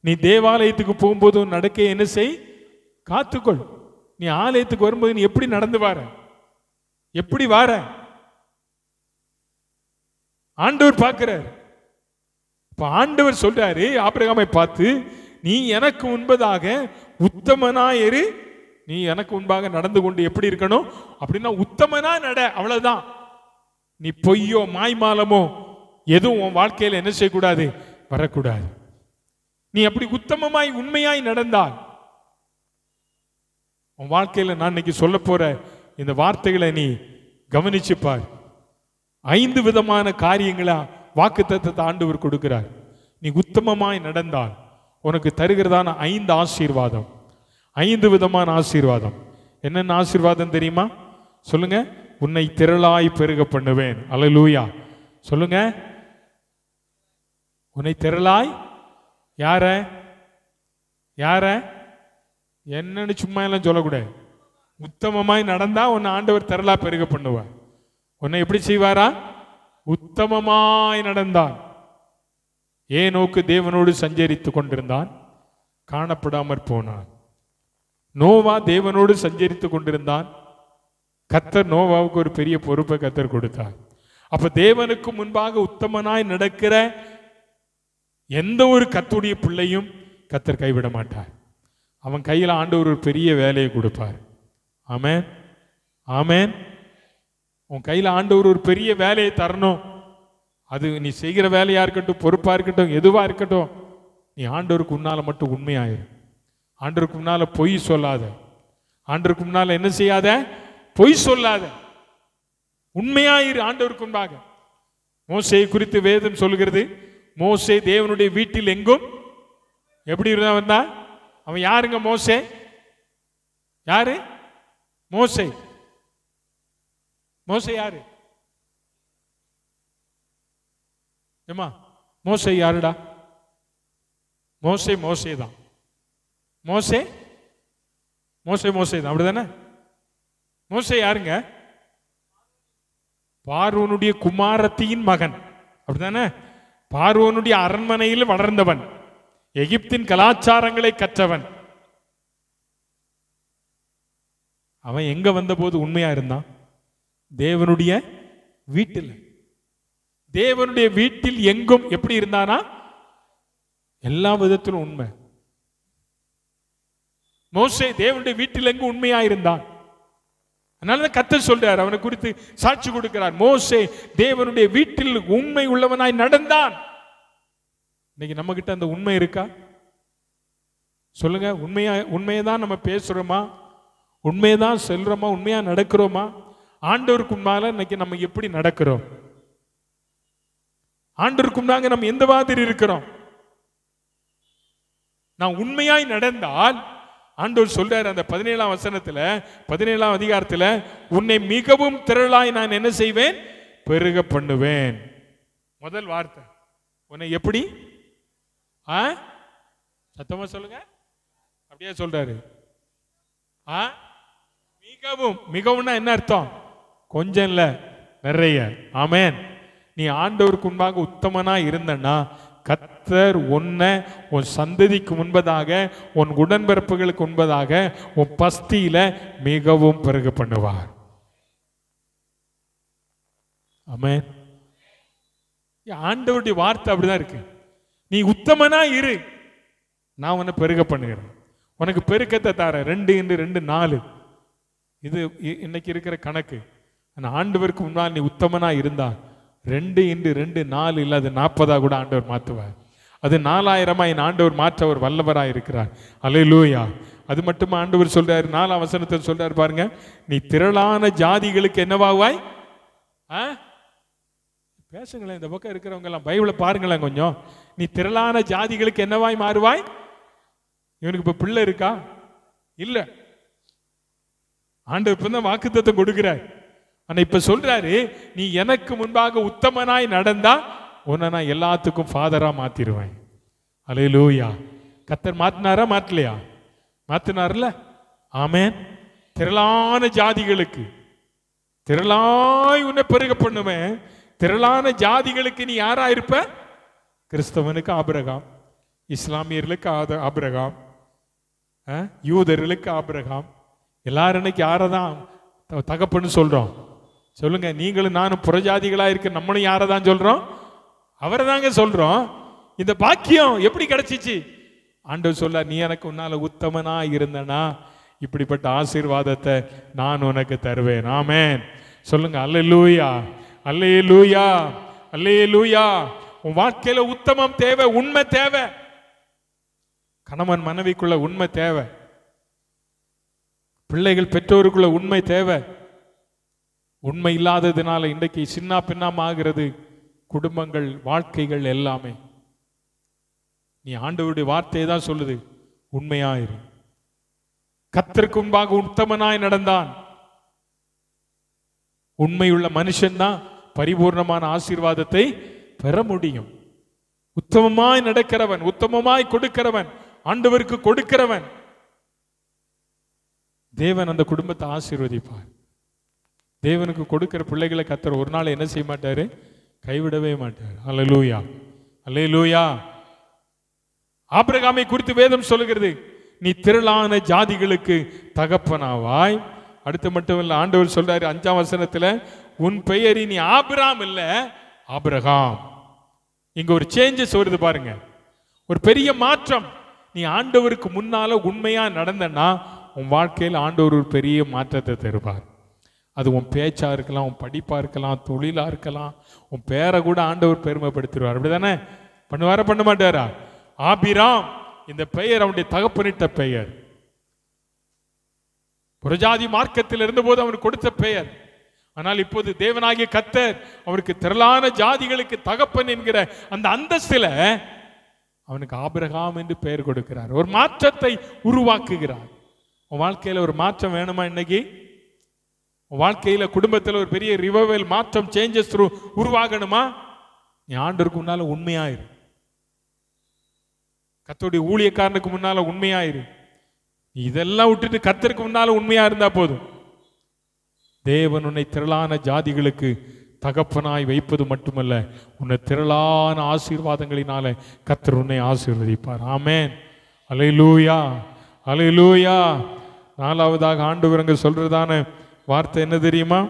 நீ தேவாலயத்துக்கு போகும்போது உன் நடக்கையை என்ன செய், காத்துக்கொள். நீ ஆலயத்துக்கு வரும்போது நீ எப்படி நடந்து வார, எப்படி வார, ஆண்டவர் பார்க்கிறார். இப்ப ஆண்டவர் சொல்றாரு ஆபிரகாமை பார்த்து, நீ எனக்கு முன்பதாக உத்தமனாயிரு, நீ எனக்கு முன்பாக நடந்து கொண்டு எப்படி இருக்கணும் அப்படின்னா உத்தமனா நட, அவ்வளவுதான். நீ பொய்யோ மாய்மாலமோ எதுவும் உன் வாழ்க்கையில் என்ன செய்யக்கூடாது, வரக்கூடாது. நீ அப்படி உத்தமமாய் உண்மையாய் நடந்தால் உன் வாழ்க்கையில நான் இன்னைக்கு சொல்ல போற இந்த வார்த்தைகளை நீ கவனிச்சு பார். 5 விதமான காரியங்களா வாக்குத்தத்தத்தை ஆண்டவர் கொடுக்கிறார். நீ உத்தமமாய் நடந்தால் உனக்கு தருகிறதான 5 ஆசீர்வாதம், 5 விதமான ஆசீர்வாதம். என்னென்ன ஆசீர்வாதம் தெரியுமா? சொல்லுங்க. உன்னை திரளாய் பெருக பண்ணுவேன். அல்லேலூயா. சொல்லுங்க. உன்னை திரளாய், யார யார என்னன்னு சும்மா எல்லாம் சொல்லக்கூடாது. உத்தமமாய் நடந்தா உன்னை ஆண்டவர் திரளா பெருக பண்ணுவார். உன்னை எப்படி செய்வாரா? உத்தமமாய் நடந்தான். ஏனோக்கு தேவனோடு சஞ்சரித்து கொண்டிருந்தான், காணப்படாமற் போனான். நோவா தேவனோடு சஞ்சரித்து கொண்டிருந்தான். கர்த்தர் நோவாவுக்கு ஒரு பெரிய பொறுப்பை கர்த்தர் கொடுத்தார். அப்ப தேவனுக்கு முன்பாக உத்தமனாய் நடக்கிற எந்த ஒரு கர்த்தருடைய பிள்ளையும் கர்த்தர் கைவிட மாட்டார். அவன் கையில் ஆண்டவர் ஒரு பெரிய வேலையை கொடுப்பார். ஆமென், ஆமென். உன் கையில் ஆண்டவர் ஒரு பெரிய வேலையை தரணும். அது நீ செய்கிற வேலையா இருக்கட்டும், பொறுப்பா இருக்கட்டும், எதுவா இருக்கட்டும், நீ ஆண்டவருக்கு முன்னால மட்டும் உண்மையாயிரு. ஆண்டவருக்கு முன்னால பொய் சொல்லாத. ஆண்டவருக்கு முன்னால என்ன செய்யாத, பொய் சொல்லாத, உண்மையாயிரு ஆண்டவருக்கு முன்பாக. மோசே குறித்து வேதம் சொல்கிறது, மோசே தேவனுடைய வீட்டில் எங்கும் எப்படி இருந்தா? அவன் யாருங்க? மோசே யாரு? மோசே மோசே யாரு? ஏமா மோசே யாருடா? மோசே மோசே தான். மோசே மோசே மோசே தான், அப்படிதானே? மோசே யாருங்க? பார்வோனுடைய குமாரத்தியின் மகன், அப்படிதானே? பார்வோனுடைய அரண்மனையில் வளர்ந்தவன், எகிப்தின் கலாச்சாரங்களை கற்றவன். அவன் எங்க வந்த போது உண்மையா இருந்தான்? தேவனுடைய வீட்டில். தேவனுடைய வீட்டில் எங்கும் எப்படி இருந்தானா? எல்லா விதத்திலும் உண்மை. மோசே தேவனுடைய வீட்டில் எங்கும் உண்மையா இருந்தான். அதனால கர்த்தர் சொல்றார், அவனை குறித்து சாட்சி கொடுக்கிறார், மோசே தேவனுடைய வீட்டில் உண்மை உள்ளவனாய் நடந்தான். இன்னைக்கு நம்ம கிட்ட அந்த உண்மை இருக்கா? சொல்லுங்க. உண்மையை தான் நம்ம பேசுறோமா? உண்மையை தான் சொல்றோமா? உண்மையா நடக்கிறோமா? ஆண்டவருக்கு முன்னால இன்னைக்கு நம்ம எப்படி நடக்கிறோம்? ஆண்டவருக்கு முன்னாங்க நம்ம எந்த மாதிரி இருக்கிறோம்? நான் உண்மையாய் நடந்தால் ஆண்டவர் சொல்றார் அந்த 17ஆம் வசனத்துல, 17ஆம் அதிகாரத்துல, உன்னை மிகவும் திரளாய் நான் என்ன செய்வேன்? பெருக பண்ணுவேன். முதல் வார்த்தை உன்னை எப்படி? சத்தமா சொல்லுங்க. அப்படியே சொல்றாரு. மிகவும். மிகவும்னா என்ன அர்த்தம்? கொஞ்சம் இல்ல, நிறைய. ஆமென். நீ ஆண்டவருக்கு முன்பாக உத்தமனா இருந்தன்னா கர்த்தர் உன்னை உன் சந்ததிக்கு முன்பதாக, உன் உடன்பிறப்புகளுக்கு முன்பதாக, உன் பஸ்தியில மிகவும் பெருக பண்ணுவார். ஆமென். ஆண்டவருடைய வார்த்தை அப்படிதான் இருக்கு. நீ உத்தமனா இரு, நான் உன்னை பெருக பண்ணுகிறேன். உனக்கு பெருக்கத்தை தர 2 × 4. இது இன்னைக்கு இருக்கிற கணக்கு. ஆண்டவருக்கு முன்னால் நீ உத்தமனா இருந்தா 2 × 2 4 இல்ல, அது 40 கூட ஆண்டவர் மாற்றுவார். அது 4000 என் ஆண்டவர் மாற்ற அவர் வல்லவராய் இருக்கிறார். அல்லேலூயா. அது மட்டும் ஆண்டவர் சொல்றாரு, 4ஆம் வசனத்தை சொல்றாரு பாருங்க, நீ திரளான ஜாதிகளுக்கு என்னவாவாய்? பேசுங்களேன், இந்த பக்கம் இருக்கிறவங்க எல்லாம் பைபிளை பாருங்களேன் கொஞ்சம். நீ திரளான ஜாதிகளுக்கு என்னவாய் மாறுவாய்? இவனுக்கு இப்ப பிள்ளை இருக்கா? இல்ல. ஆண்டவர் இப்பதான் வாக்குத்தத்தம் கொடுக்கிறார். ஆனா இப்ப சொல்றாரு, நீ எனக்கு முன்பாக உத்தமனாய் நடந்தா உன்னை நான் எல்லாத்துக்கும் ஃபாதரா மாத்திருவேன். அல்லேலூயா. கர்த்தர் மாத்தினாரா மாற்றலையா? மாத்தினார்ல. ஆமென். திரளான ஜாதிகளுக்கு, திரளாய் உன்னை பெருக பண்ணுவேன். திரளான ஜாதிகளுக்கு நீ யாரா இருப்ப? கிறிஸ்தவனுக்கு ஆபிரகாம், இஸ்லாமியர்களுக்கு ஆபிரகாம், யூதர்களுக்கு ஆபிரகாம். எல்லாரும் இன்னைக்கு யாரதான் தகப்பன்னு சொல்றோம்? சொல்லுங்க. நீங்களும் நானும் புறஜாதிகளா இருக்க நம்மளும் யாரதான் சொல்றோம்? அவரை தாங்க சொல்றோம். இந்த பாக்கியம் எப்படி கிடைச்சிச்சு? ஆண்டவர் சொல்ல, நீ எனக்கு உன்னால உத்தமனா இருந்தனா இப்படிப்பட்ட ஆசீர்வாதத்தை நான் உனக்கு தருவேன். ஆமென். சொல்லுங்க. அல்லேலூயா, அல்லேலூயா, அல்லேலூயா. உன் வாழ்க்கையில உத்தமம் தேவை, உண்மை தேவை. கணவன் மனைவிக்குள்ள உண்மை தேவை, பிள்ளைகள் பெற்றோருக்குள்ள உண்மை தேவை. உண்மை இல்லாததுனால இன்றைக்கு சின்ன பின்னாம ஆகிறது குடும்பங்கள், வாழ்க்கைகள் எல்லாமே. நீ ஆண்டவருடைய வார்த்தையை தான் சொல்லுது, உண்மையாயிரு. கர்த்தருக்கு முன்பாக உத்தமனாய் நடந்தான். உண்மையுள்ள மனுஷன் தான் பரிபூர்ணமான ஆசீர்வாதத்தை பெற முடியும். உத்தமமாய் நடக்கிறவன், உத்தமமாய் கொடுக்கிறவன், ஆண்டவருக்கு கொடுக்கிறவன், தேவன் அந்த குடும்பத்தை ஆசீர்வதிப்பார். தேவனுக்கு கொடுக்கிற பிள்ளைகளை கர்த்தர் ஒரு நாள் என்ன செய்ய மாட்டாரு? கைவிடவே மாட்டார். அல்லேலூயா, அல்லேலூயா. ஆபிரகாமை குறித்து வேதம் சொல்லுகிறது, நீ திரளான ஜாதிகளுக்கு தகப்பனாவாய். அடுத்து மட்டும் இல்ல, ஆண்டவர் சொல்றாரு 5ஆம் வசனத்துல, உன் பெயர் நீ ஆபிராம் இல்ல ஆபிரகாம். இங்க ஒரு சேஞ்சஸ் வருது பாருங்க, ஒரு பெரிய மாற்றம். நீ ஆண்டவருக்கு முன்னால உண்மையா நடந்தனா உன் வாழ்க்கையில் ஆண்டவர் ஒரு பெரிய மாற்றத்தை தருவார். அது உன் பேச்சா இருக்கலாம், உன் படிப்பா இருக்கலாம், தொழிலா இருக்கலாம், உன் பேரை கூட ஆண்டவர் பெருமைப்படுத்திடுவார். அப்படிதானே? பண்ணுவாரா பண்ண மாட்டாரா? ஆபிராம் இந்த பெயர் அவனுடைய தகப்பனிட்ட பெயர். புறஜாதி மார்க்கத்தில் இருந்தபோது அவனுக்கு கொடுத்த பெயர். ஆனால் இப்போது தேவனாகிய கர்த்தர் அவருக்கு திரளான ஜாதிகளுக்கு தகப்பன் என்கிற அந்த அந்தஸ்தில அவனுக்கு ஆபிரகாம் என்று பெயர் கொடுக்கிறார். ஒரு மாற்றத்தை உருவாக்குகிறார். உன் வாழ்க்கையில ஒரு மாற்றம் வேணுமா? இன்னைக்கு உன் வாழ்க்கையில குடும்பத்தில் ஒரு பெரிய ரிவைவல், மாற்றம், சேஞ்சஸ் உருவாகணுமா? நீ ஆண்டவருக்கு முன்னால உண்மையாயிரு. கர்த்தருடைய ஊழியக்காரனுக்கு முன்னால உண்மையாயிரு. இதெல்லாம் விட்டுட்டு கர்த்தருக்கு முன்னால உண்மையா இருந்தா போதும். தேவன் உன்னை திரளான ஜாதிகளுக்கு தகப்பனாய் வைப்பது மட்டுமல்ல, உன்னை திரளான ஆசீர்வாதங்களினால கர்த்தர் உன்னை ஆசீர்வதிப்பார். ஆமென். அல்லேலூயா, அல்லேலூயா. 4வதாக ஆண்டவர் அங்க சொல்றதான வார்த்தை என்ன தெரியுமா?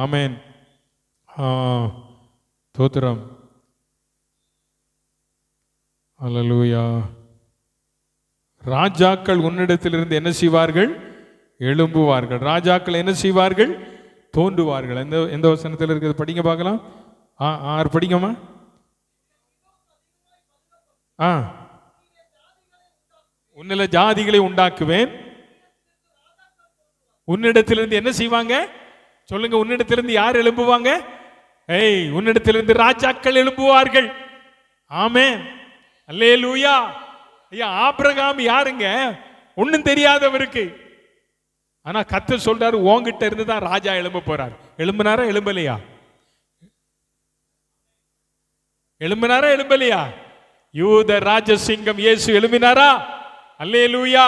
ஆமென். தோத்திரம். அல்லேலூயா. ராஜாக்கள் உன்னிடத்திலிருந்து என்ன செய்வார்கள்? எழும்புவார்கள். ராஜாக்கள் என்ன செய்வார்கள்? தோன்றுவார்கள். எந்த வசனத்தில் இருக்கிறது? படிங்க பார்க்கலாம். 6 படிங்கம்மா. உன்னில ஜாதிகளை உண்டாக்குவேன். உன்னிடத்திலிருந்து என்ன செய்வாங்க? சொல்லுங்க. உன்னிடத்திலிருந்து யார் எழும்புவாங்க? உன்னிடத்திலிருந்து ராஜாக்கள் எழும்புவார்கள். ஆமென். அல்லேலூயா. ஐயா, ஆபிரகாம் யாருங்க? ஒண்ணும் தெரியாதவருக்கு. ஆனா கர்த்தர் சொல்றாரு, உன்கிட்ட இருந்து தான் ராஜா எழும்ப போறார். எழும்பினாரா எழும்பலையா? எழும்பினாரா எழும்பலையா? யூத ராஜசிங்கம் இயேசு எழும்பினாரா? அல்லேலூயா.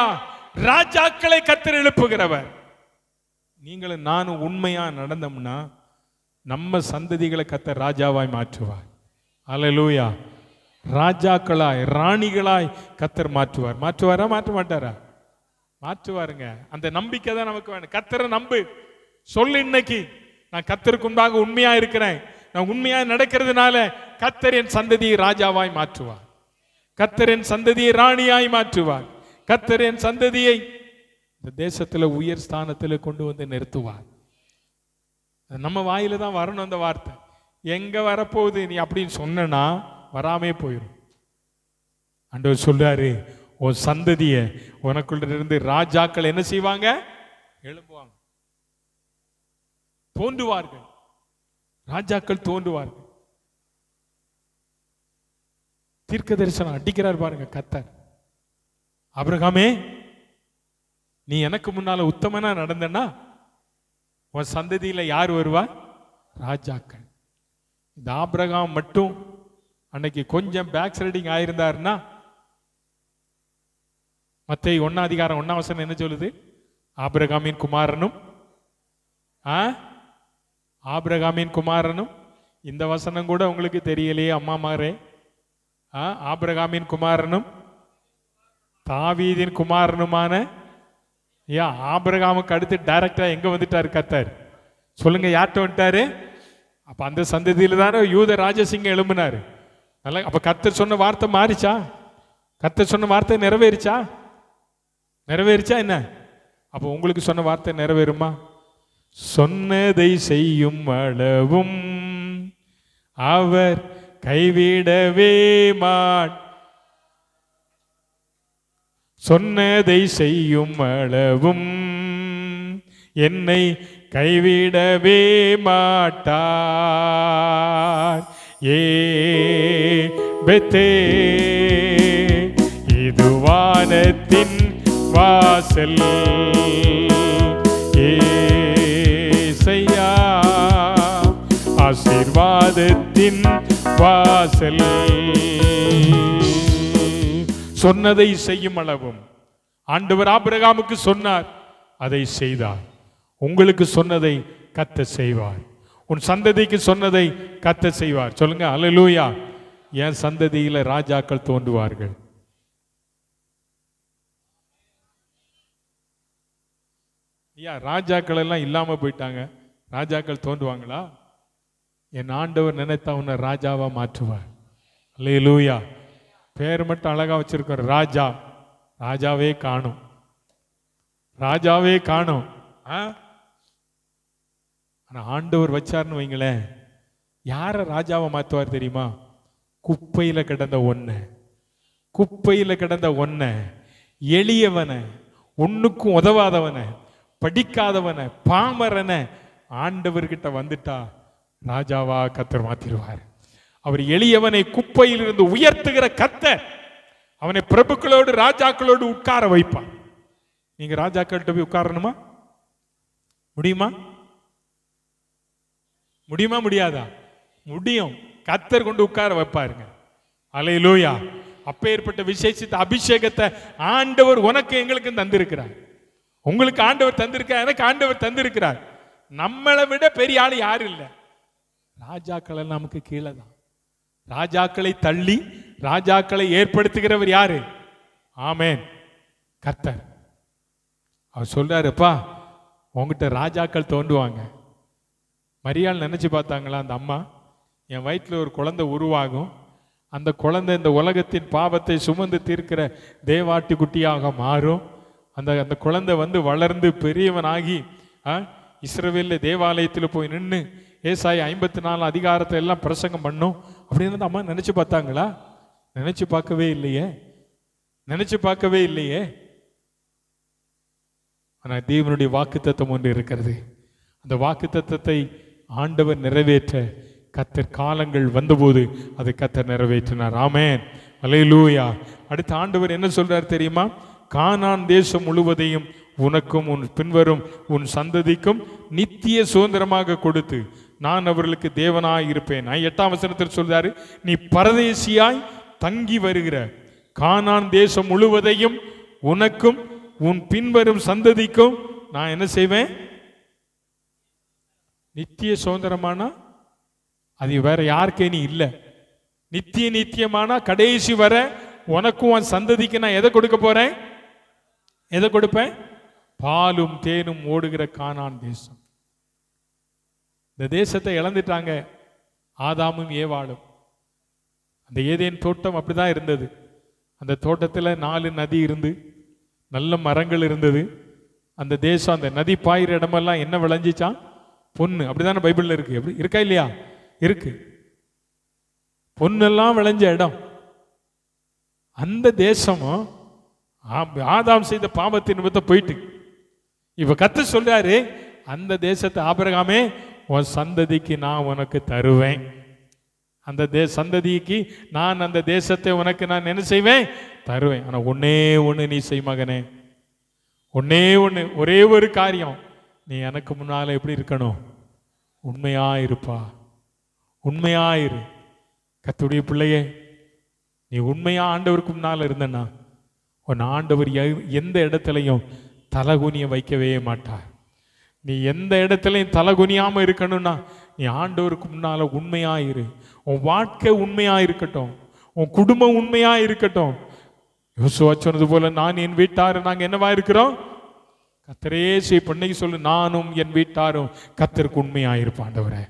ராஜாக்களை கர்த்தர் எழுப்புகிறவர். நீங்களும் நானும் உண்மையா நடந்தோம்னா நம்ம சந்ததிகளை கர்த்தர் ராஜாவாய் மாற்றுவார். அல்லேலூயா. ராஜாக்களாய், ராணிகளாய் கர்த்தர் மாற்றுவார். மாற்றுவாரா மாற்ற மாட்டாரா? மாற்றுவாருங்க. அந்த நம்பிக்கை தான் நமக்கு வேணும். கர்த்தரை நம்பு. சொல்லு, இன்னைக்கு நான் கர்த்தருக்கு முன்பாக உண்மையா இருக்கிறேன், நான் உண்மையா நடக்கிறதுனால கர்த்தர் என் சந்ததியை ராஜாவாய் மாற்றுவார். கர்த்தர் என் சந்ததியை ராணியாய் மாற்றுவார். கர்த்தர் என் சந்ததியை இந்த தேசத்துல உயர் ஸ்தானத்தில் கொண்டு வந்து நிறுத்துவார். நம்ம வாயில தான் வரணும் அந்த வார்த்தை. எங்க வரப்போகுது நீ அப்படின்னு சொன்னா வராமே போயிடும். ஆண்டவர் சொல்றாரு, உன் சந்ததிய உனக்குள்ள இருந்து ராஜாக்கள் என்ன செய்வாங்க? எழும்புவாங்க, தோன்றுவார்கள். ராஜாக்கள் தோன்றுவார்கள். தீர்க்க தரிசனம் அடிக்கிறார் பாருங்க கர்த்தர். ஆபிரகாமே, நீ எனக்கு முன்னால உத்தமனா நடந்தனா உன் சந்ததியில யார் வருவா? ராஜாக்கள். இந்த ஆபிரகாம் மட்டும் அன்னைக்கு கொஞ்சம் பேக் ஸ்லைடிங் ஆயிருந்தாருன்னா மத்தேயு 1:1 என்ன சொல்லுது? ஆபிரகாமின் குமாரனும் ஆபிரகாமின் குமாரனும். இந்த வசனம் கூட உங்களுக்கு தெரியலையே அம்மாமாரே. ஆபிரகாமின் குமாரனும் தாவீதின் குமாரனுமான ஆபிரகாமுக்கு அடுத்து டைரக்டா எங்க வந்துட்டாரு கர்த்தர்? சொல்லுங்க, யார்கிட்ட வந்துட்டாரு? அப்ப அந்த சந்ததியில தானே யூத ராஜசிங்கம் எழும்பினாரு. அப்ப கர்த்தர் சொன்ன வார்த்தை மாறிச்சா? கர்த்தர் சொன்ன வார்த்தை நிறைவேறிச்சா? நிறைவேறிச்சா என்ன? அப்ப உங்களுக்கு சொன்ன வார்த்தை நிறைவேறுமா? சொன்னதை செய்யும் அளவும் அவர் கைவிடவே சொன்னதை செய்யும் அளவும் என்னை கைவிடவே மாட்டார். பெத்தே இது வானத்தின் வாசல், ஏசையா ஆசீர்வாதத்தின் வாசல். சொன்னதை செய்யும் அளவும் ஆண்டவர் ஆபிரகாமுக்கு சொன்னார், அதை செய்தார். உங்களுக்கு சொன்னதை கர்த்தர் செய்வார். உன் சந்ததிக்கு சொன்னதை கர்த்தர் செய்வார். சொல்லுங்க அல்லேலூயா. என் சந்ததியில ராஜாக்கள் தோன்றுவார்கள். ஐயா, ராஜாக்கள் எல்லாம் இல்லாம போயிட்டாங்க, ராஜாக்கள் தோன்றுவாங்களா? என் ஆண்டவர் நினைத்தா உன்னை ராஜாவா மாற்றுவார். அல்லேலூயா. பேர் மட்டும் அழகா வச்சிருக்கிற ராஜா, ராஜாவே காணும், ராஜாவே காணும். ஆனா ஆண்டவர் வச்சார்னு வைங்களேன், யார ராஜாவை மாத்துவார் தெரியுமா? குப்பையில கிடந்த ஒன்ன, குப்பையில கிடந்த ஒன்ன, எளியவன, ஒண்ணுக்கும் உதவாதவன, படிக்காதவன, பாமரன ஆண்டவர்கிட்ட வந்துட்டா ராஜாவா கர்த்தர் மாத்திடுவார். அவர் எளியவனை குப்பையில் இருந்து உயர்த்துகிற கர்த்தர் அவனை பிரபுக்களோடு ராஜாக்களோடு உட்கார வைப்பார். நீங்க ராஜாக்கள்கிட்ட போய் உட்காரணுமா? முடியுமா? முடியுமா? முடியாதா? முடியும். கர்த்தர் கொண்டு உட்கார வைப்பாருங்க. அல்லேலூயா. அப்பேற்பட்ட விசேஷித்த அபிஷேகத்தை ஆண்டவர் உனக்கு எங்களுக்கு தந்திருக்கிறார். உங்களுக்கு ஆண்டவர் தந்திருக்கிறார், எனக்கு ஆண்டவர் தந்திருக்கிறார். நம்மளை விட பெரிய ஆள் யாரும் இல்லை. ராஜாக்கள் எல்லாம் நமக்கு கீழே தான். ராஜாக்களை தள்ளி ராஜாக்களை ஏற்படுத்துகிறவர் யாரு? ஆமென், கர்த்தர். அவர் சொல்றாருப்பா, உங்ககிட்ட ராஜாக்கள் தோன்றுவாங்க. மரியாள் நினைச்சு பார்த்தாங்களா, அந்த அம்மா என் வயிற்றில் ஒரு குழந்தை உருவாகும், அந்த குழந்தை இந்த உலகத்தின் பாவத்தை சுமந்து தீர்க்கிற தேவாட்டி குட்டியாக மாறும், அந்த குழந்தை வந்து வளர்ந்து பெரியவனாகி இஸ்ரவேலில் தேவாலயத்தில் போய் நின்று ஏசாயா 54 அதிகாரத்தை எல்லாம் பிரசங்கம் பண்ணும் அப்படின்னு அம்மா நினைச்சு பார்த்தாங்களா? நினைச்சு பார்க்கவே இல்லையே, நினைச்சு பார்க்கவே இல்லையே. ஆனால் தேவனுடைய வாக்குத்தத்தம் ஒன்று இருக்கிறது. அந்த வாக்குத்தத்தத்தை ஆண்டவர் நிறைவேற்ற கர்த்தர் காலங்கள் வந்தபோது அதை கர்த்தர் நிறைவேற்றினார். ஆமென், அல்லேலூயா. அடுத்த ஆண்டவர் என்ன சொல்றார் தெரியுமா? கானான் தேசம் முழுவதையும் உனக்கும் உன் பின்வரும் உன் சந்ததிக்கும் நித்திய சுதந்திரமாக கொடுத்து நான் அவர்களுக்கு தேவனாய் இருப்பேன். 8ஆம் வசனத்தில் சொல்றாரு, நீ பரதேசியாய் தங்கி வருகிற கானான் தேசம் முழுவதையும் உனக்கும் உன் பின்வரும் சந்ததிக்கும் நான் என்ன செய்வேன்? நித்திய சுதந்திரமானா அது வேற யாருக்கே நீ இல்லை. நித்தியமானா கடைசி வர உனக்கும் உன் சந்ததிக்கு நான் எதை கொடுக்க போறேன்? எதை கொடுப்பேன்? பாலும் தேனும் ஓடுகிற கானான் தேசம். இந்த தேசத்தை இழந்துட்டாங்க ஆதாமும் ஏவாளும். அந்த ஏதேன் தோட்டம் அப்படிதான் இருந்தது. அந்த தோட்டத்தில் 4 நதி இருந்து நல்ல மரங்கள் இருந்தது. அந்த தேசம், அந்த நதி பாயிற இடமெல்லாம் என்ன விளைஞ்சிச்சான்? பொண்ணு. அப்படிதானே பைபிள்ல இருக்கு. எப்படி இருக்கா இல்லையா? இருக்கு. பொண்ணெல்லாம் விளைஞ்ச இடம். அந்த தேசமும் ஆதாம் செய்த பாவத்தின் நிமித்தம் போயிட்டு இப்ப கர்த்தர் சொல்றாரு, அந்த தேசத்தை ஆபிரகாமே உன் சந்ததிக்கு நான் உனக்கு தருவேன். அந்த சந்ததிக்கு நான் அந்த தேசத்தை உனக்கு நான் என்ன செய்வேன்? தருவேன். ஆனா ஒன்னே ஒண்ணு நீ செய் மகனே, ஒன்னே ஒண்ணு, ஒரே ஒரு காரியம். நீ எனக்கு முன்னால எப்படி இருக்கணும்? உண்மையா இருப்பா, உண்மையாயிரு. கர்த்தருடைய பிள்ளையே, நீ உண்மையா ஆண்டவருக்கு முன்னால இருந்தனா உன் ஆண்டவர் எந்த இடத்துலையும் தலகுனிய வைக்கவே மாட்டார். நீ எந்த இடத்துலையும் தலகுனியாமல் இருக்கணும்னா நீ ஆண்டவருக்கு முன்னால் உண்மையாக உன் வாழ்க்கை உண்மையாக இருக்கட்டும், உன் குடும்பம் உண்மையாக இருக்கட்டும். யோசுவா சொன்னது போல நான் என் வீட்டார் நாங்கள் என்னவா இருக்கிறோம்? கர்த்தரே பண்ணி சொல்லு, நானும் என் வீட்டாரும் கர்த்தருக்கு உண்மையாக இருப்போம். ஆண்டவரே,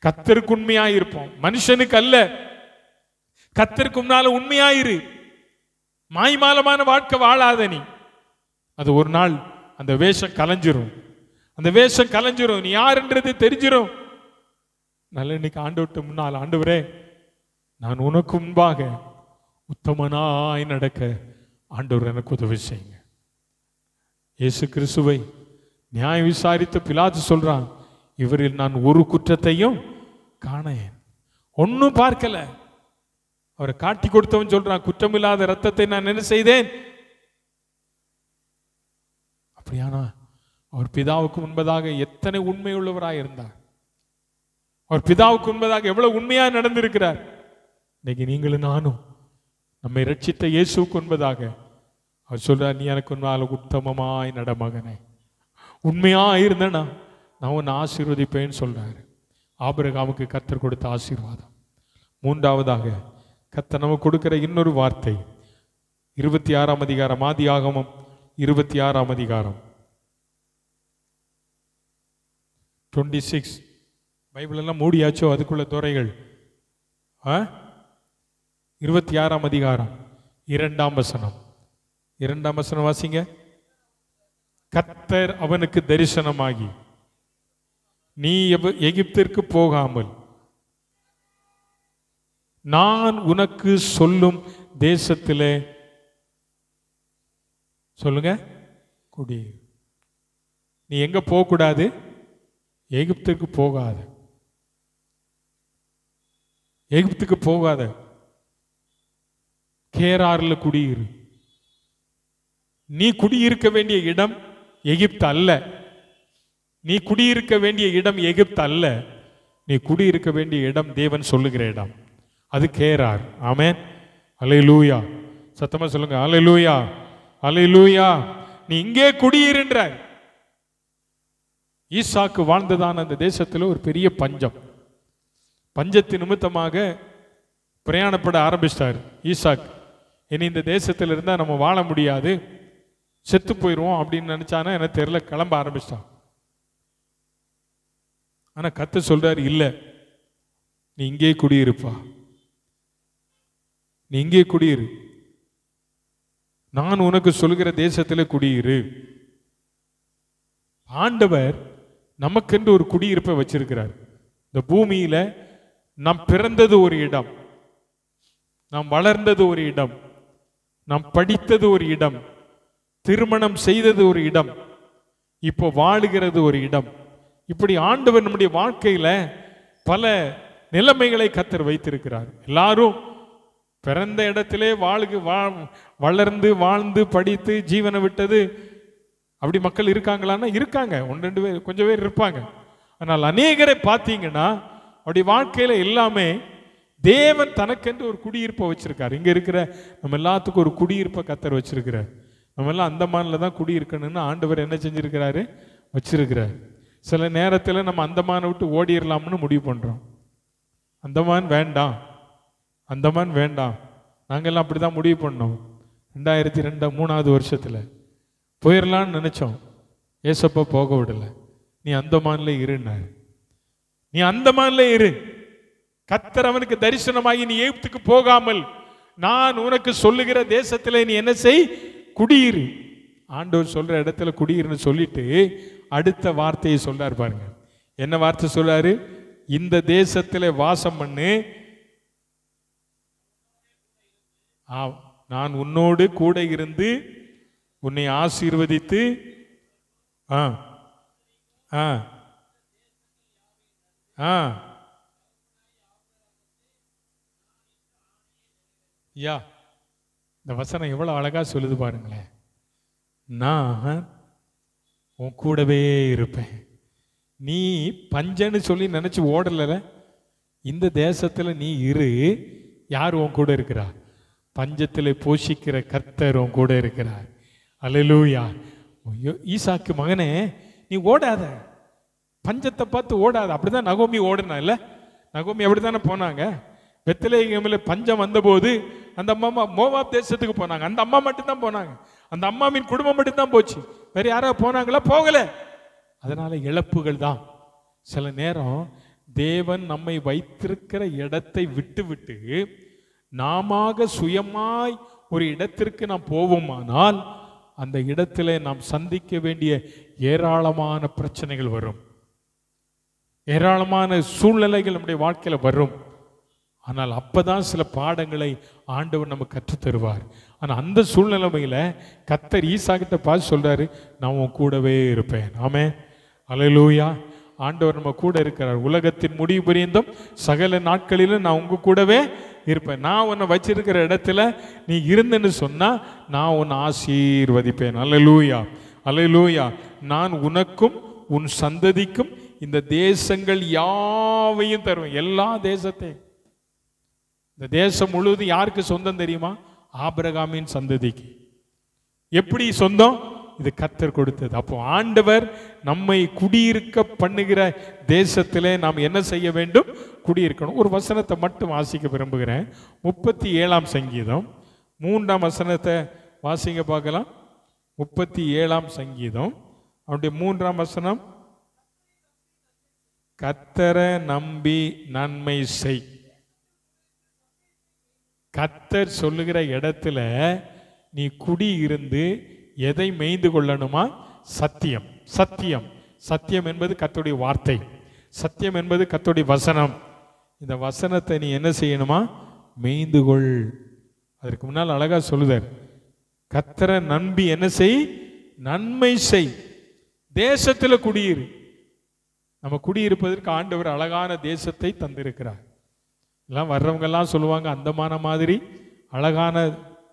கர்த்தருக்கு உண்மையாக இருப்போம், மனுஷனுக்கு அல்ல. கர்த்தருக்கு முன்னால உண்மையாயிரு. மாய்மாலமான வாழ்க்கை வாழாத நீ. அது ஒரு நாள் அந்த வேஷம் கலைஞ்சிரும். அந்த வேஷம் கலைஞ்சிரும், நீ யாருன்றது தெரிஞ்சிரும். நல்ல இன்னைக்கு ஆண்டவர்கிட்ட முன்னால், ஆண்டவரே நான் உனக்கு முன்பாக உத்தமனாய் நடக்க ஆண்டவர் எனக்கு உதவி செய்யுங்க. இயேசு கிறிஸ்துவை நியாயம் விசாரித்த பிலாத்து சொல்றான், இவரில் நான் ஒரு குற்றத்தையும் காணேன், ஒன்னும் பார்க்கல. அவரை காட்டி கொடுத்தவன் சொல்றான், குற்றமில்லாத ரத்தத்தை நான் என்ன செய்தேன்? அப்படியானா அவர் பிதாவுக்கு முன்பதாக எத்தனை உண்மை உள்ளவராக இருந்தார். அவர் பிதாவுக்கு முன்பதாக எவ்வளவு உண்மையாக நடந்திருக்கிறார். இன்னைக்கு நீங்களும் நானும் நம்மை ரட்சித்த இயேசுவுக்கு முன்பதாக அவர் சொல்றார், நீ எனக்கு முன்னால் உத்தமமாய் நட மகனே, உண்மையா இருந்தேன்னா நான் உன்னை ஆசீர்வதிப்பேன்னு சொல்றாரு. ஆபிரகாமுக்கு கர்த்தர் கொடுத்த ஆசீர்வாதம். மூன்றாவதாக கர்த்தர் நமக்கு கொடுக்கிற இன்னொரு வார்த்தை 26ஆம் அதிகாரம், ஆதியாகமம் 26ஆம் அதிகாரம் 26. பைபிள் எல்லாம் மூடியாச்சோ அதுக்குள்ள துறைகள். 26ஆம் அதிகாரம் 2ஆம் வசனம். 2ஆம் வசனம் வாசிங்க. கர்த்தர் அவனுக்கு தரிசனமாகி, நீ எகிப்திற்கு போகாமல் நான் உனக்கு சொல்லும் தேசத்திலே சொல்லுங்க குடி. நீ எங்க போக கூடாது? எகிப்துக்கு போகாத, எகிப்துக்கு போகாத, கேரார்ல குடியிரு. நீ குடியிருக்க வேண்டிய இடம் எகிப்து அல்ல. நீ குடியிருக்க வேண்டிய இடம் எகிப்து அல்ல. நீ குடியிருக்க வேண்டிய இடம் தேவன் சொல்லுகிற இடம், அது கேரார். ஆமென், அல்லேலூயா. சத்தமா சொல்லுங்க, அல்லேலூயா, அல்லேலூயா. நீ இங்கே குடியிருன்றார். ஈசாக்கு வாழ்ந்ததான அந்த தேசத்தில் ஒரு பெரிய பஞ்சம். பஞ்சத்தின் நிமித்தமாக பிரயாணப்பட ஆரம்பிச்சிட்டார் ஈசாக். இனி இந்த தேசத்தில் இருந்தால் நம்ம வாழ முடியாது, செத்து போயிடுவோம் அப்படின்னு நினைச்சானா எனக்கு தெரியல, கிளம்ப ஆரம்பிச்சிட்டான். ஆனா கர்த்தர் சொல்றாரு, இல்ல நீ இங்கே குடியிருப்பா, நீ இங்கே குடியிரு, நான் உனக்கு சொல்கிற தேசத்தில் குடியிரு. ஆண்டவர் நமக்கென்று ஒரு குடியிருப்பை வச்சிருக்கிறார். இந்த பூமியில நாம் பிறந்தது ஒரு இடம், நாம் வளர்ந்தது ஒரு இடம், நாம் படித்தது ஒரு இடம், திருமணம் செய்தது ஒரு இடம், இப்போ வாழுகிறது ஒரு இடம். இப்படி ஆண்டவர் நம்முடைய வாழ்க்கையில பல நிலைமைகளை கர்த்தர் வைத்திருக்கிறார். எல்லாரும் பிறந்த இடத்திலே வளர்ந்து வாழ்ந்து படித்து ஜீவனை விட்டது அப்படி மக்கள் இருக்காங்களான்னா இருக்காங்க, 1-2 பேர், கொஞ்சம் பேர் இருப்பாங்க. ஆனால் அநேகரை பார்த்தீங்கன்னா அப்படி வாழ்க்கையில எல்லாமே தேவன் தனக்கென்று ஒரு குடியிருப்பை வச்சிருக்காரு. இங்க இருக்கிற நம்ம எல்லாத்துக்கும் ஒரு குடியிருப்பை கர்த்தர் வச்சிருக்கிறார். நம்ம எல்லாம் அந்தமான்ல தான் குடியிருக்கணும்னு ஆண்டவர் என்ன செஞ்சிருக்கிறாரு? வச்சிருக்கிறார். சில நேரத்தில் நம்ம அந்தமானை விட்டு ஓடிடலாம்னு முடிவு பண்றோம். அந்தமான் வேண்டாம், அந்தமான் வேண்டாம். நாங்கெல்லாம் அப்படிதான் முடிவு பண்ணோம். 2002-3வது வருஷத்துல போயிடலான்னு நினைச்சோம். ஏசப்பா போக விடல. நீ அந்தமான்ல இருன்னாரு. நீ அந்தமான்ல இரு. கர்த்தர் அவனுக்கு தரிசனமாகி, நீ எகிப்துக்கு போகாமல் நான் உனக்கு சொல்லுகிற தேசத்துல நீ என்ன செய்? குடியிரு. ஆண்டவர் சொல்ற இடத்துல குடியிருன்னு சொல்லிட்டு அடுத்த வார்த்தையை சொல்றாரு பாருங்க. என்ன வார்த்தை சொல்றாரு? இந்த தேசத்துல வாசம் பண்ணு, நான் உன்னோடு கூட இருந்து உன்னை ஆசீர்வதித்து யா, இந்த வசனம் எவ்வளவு அழகா சொல்லுது பாருங்களேன். நான் உன் கூடவே இருப்பேன். நீ பஞ்சன்னு சொல்லி நினைச்சு ஓடல. இந்த தேசத்துல நீ இரு. யார் உன் கூட இருக்கிறா? பஞ்சத்தில் போஷிக்கிற கர்த்தரும் கூட இருக்கிறார். அல்லேலூயா. ஈசாக்கு மகனே, நீ ஓடாத, பஞ்சத்தை பார்த்து ஓடாத. அப்படிதான் நகோமி ஓடுனா இல்ல? நகோமி அப்படித்தானே போனாங்க. பெத்லெகேமில் பஞ்சம் வந்தபோது அந்த அம்மா மோவாப் தேசத்துக்கு போனாங்க. அந்த அம்மா மட்டும்தான் போனாங்க. அந்த அம்மாவின் குடும்பம் மட்டும்தான் போச்சு. வேற யாராவது போனாங்களா? போகல. அதனால இழப்புகள் தான். சில நேரம் தேவன் நம்மை வைத்திருக்கிற இடத்தை விட்டு விட்டு நாம சுயமாய் ஒரு இடத்திற்கு நாம் போவோமானால் அந்த இடத்துல நாம் சந்திக்க வேண்டிய ஏராளமான பிரச்சனைகள் வரும், ஏராளமான சூழ்நிலைகள் நம்முடைய வாழ்க்கையில வரும். ஆனால் அப்பதான் சில பாடங்களை ஆண்டவர் நமக்கு கற்றுத் தருவார். ஆனா அந்த சூழ்நிலைமையில கர்த்தர் ஈசாக்கிட்ட பார்த்து சொல்றாரு, நான் உன் கூடவே இருப்பேன். ஆமென். அல்லேலூயா. ஆண்டவர் நம்ம கூட இருக்கிறார். உலகத்தின் முடிவு பரியந்தம் சகல நாட்களிலும் நான் உங்க கூடவே இருப்பேன். நான் உன்னை வச்சிருக்கிற இடத்துல நீ இருந்தேன்னு சொன்னா நான் உன்னை ஆசீர்வதிப்பேன். அல்லேலூயா, அல்லேலூயா. நான் உனக்கும் உன் சந்ததிக்கும் இந்த தேசங்கள் யாவையும் தருவேன். எல்லா தேசத்தையும். இந்த தேசம் முழுவதும் யாருக்கு சொந்தம் தெரியுமா? ஆபிரகாமின் சந்ததிக்கு. எப்படி சொந்தம்? இது கர்த்தர் கொடுத்தது. அப்போ ஆண்டவர் நம்மை குடியிருக்க பண்ணுகிற தேசத்திலே நாம் என்ன செய்ய வேண்டும்? குடியிருக்கணும். ஒரு வசனத்தை மட்டும் வாசிக்க விரும்புகிறேன். 37ஆம் சங்கீதம் 3ஆம் வசனத்தை வாசிங்க பார்க்கலாம். 37ஆம் சங்கீதம் அவருடைய 3ஆம் வசனம், கர்த்தரை நம்பி நன்மை செய். கர்த்தர் சொல்லுகிற இடத்துல நீ குடியிருந்து எதை மேய்ந்து கொள்ளணுமா? சத்தியம். சத்தியம், சத்தியம் என்பது கர்த்தருடைய வார்த்தை. சத்தியம் என்பது கர்த்தருடைய வசனம். இந்த வசனத்தை நீ என்ன செய்யணுமா? மேய்ந்து கொள். அதற்கு முன்னால் அழகா சொல்லுதார், கர்த்தரை நம்பி என்ன செய்? நன்மை செய். தேசத்துல குடியிரு. நம்ம குடியிருப்பதற்கு ஆண்டவர் அழகான தேசத்தை தந்திருக்கிறார். எல்லாம் வர்றவங்க எல்லாம் சொல்லுவாங்க, அந்தமான மாதிரி அழகான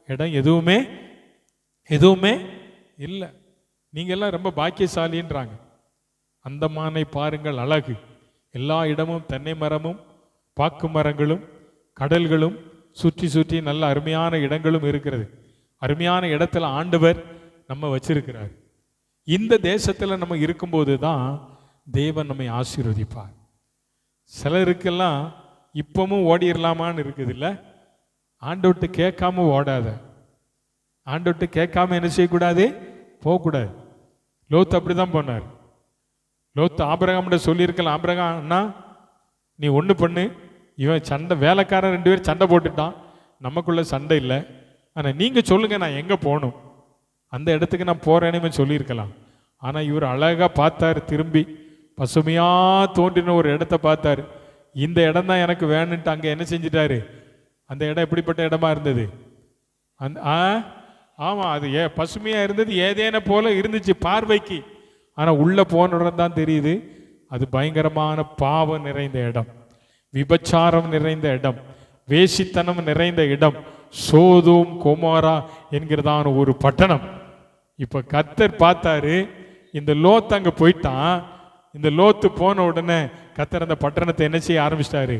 இடம் எதுவுமே எதுவுமே இல்லை, நீங்க எல்லாம் ரொம்ப பாக்கியசாலின்றாங்க. அந்தமானை பாருங்கள், அழகு. எல்லா இடமும் தென்னை மரமும் பாக்கு மரங்களும் கடல்களும் சுற்றி சுற்றி நல்ல அருமையான இடங்களும் இருக்கிறது. அருமையான இடத்துல ஆண்டவர் நம்ம வச்சிருக்கிறார். இந்த தேசத்துல நம்ம இருக்கும்போது தான் தேவன் நம்மை ஆசீர்வதிப்பார். சிலருக்கெல்லாம் இப்பவும் ஓடிடலாமான்னு இருக்குது இல்லை? ஆண்டவர்கிட்ட கேட்காம ஓடாத. ஆண்டவர்கிட்ட கேட்காம என்ன செய்யக்கூடாது? போகக்கூடாது. லோத்து அப்படிதான் போனார். லோத்து ஆபிரகாம்கிட்ட சொல்லியிருக்கலாம், ஆபிரகாம் அண்ணா நீ ஒன்று பண்ணு, இவன் சண்டை வேலைக்காரன் 2 பேர் சண்டை போட்டுட்டான், நமக்குள்ள சண்டை இல்லை, ஆனால் நீங்கள் சொல்லுங்க நான் எங்கே போகணும், அந்த இடத்துக்கு நான் போகிறேன்னு சொல்லியிருக்கலாம். ஆனால் இவர் அழகாக பார்த்தாரு, திரும்பி பசுமையாக தோன்றின ஒரு இடத்த பார்த்தாரு. இந்த இடம் தான் எனக்கு வேணுன்ட்டு அங்கே என்ன செஞ்சிட்டாரு? அந்த இடம் எப்படிப்பட்ட இடமா இருந்தது? ஆமாம், அது பசுமையாக இருந்தது, ஏதேன போல இருந்துச்சு பார்வைக்கு. ஆனால் உள்ளே போன இடம் தான் தெரியுது, அது பயங்கரமான பாவம் நிறைந்த இடம், விபச்சாரம் நிறைந்த இடம், வேசித்தனம் நிறைந்த இடம், சோதோம் கொமோரா என்கிறதான ஒரு பட்டணம். இப்போ கர்த்தர் பார்த்தாரு, இந்த லோத்து அங்கே போயிட்டான். இந்த லோத்து போன உடனே கர்த்தர் அந்த பட்டணத்தை என்ன செய்ய ஆரம்பிச்சிட்டாரு?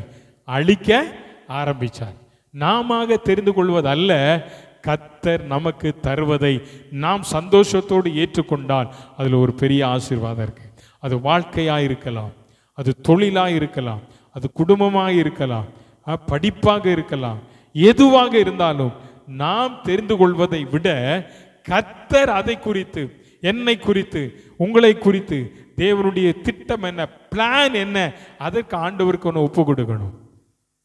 அழிக்க ஆரம்பிச்சார். நாம தெரிந்து கொள்வது அல்ல, கர்த்தர் நமக்கு தருவதை நாம் சந்தோஷத்தோடு ஏற்றுக்கொண்டால் அதில் ஒரு பெரிய ஆசீர்வாதம் இருக்கு. அது வாழ்க்கையாக இருக்கலாம், அது தொழிலாக இருக்கலாம், அது குடும்பமாக இருக்கலாம், படிப்பாக இருக்கலாம், எதுவாக இருந்தாலும் நாம் தெரிந்து கொள்வதை விட கர்த்தர் அதை குறித்து, என்னை குறித்து, உங்களை குறித்து தேவனுடைய திட்டம் என்ன, பிளான் என்ன, அதற்கு ஆண்டவருக்கு ஒன்று ஒப்பு கொடுக்கணும்.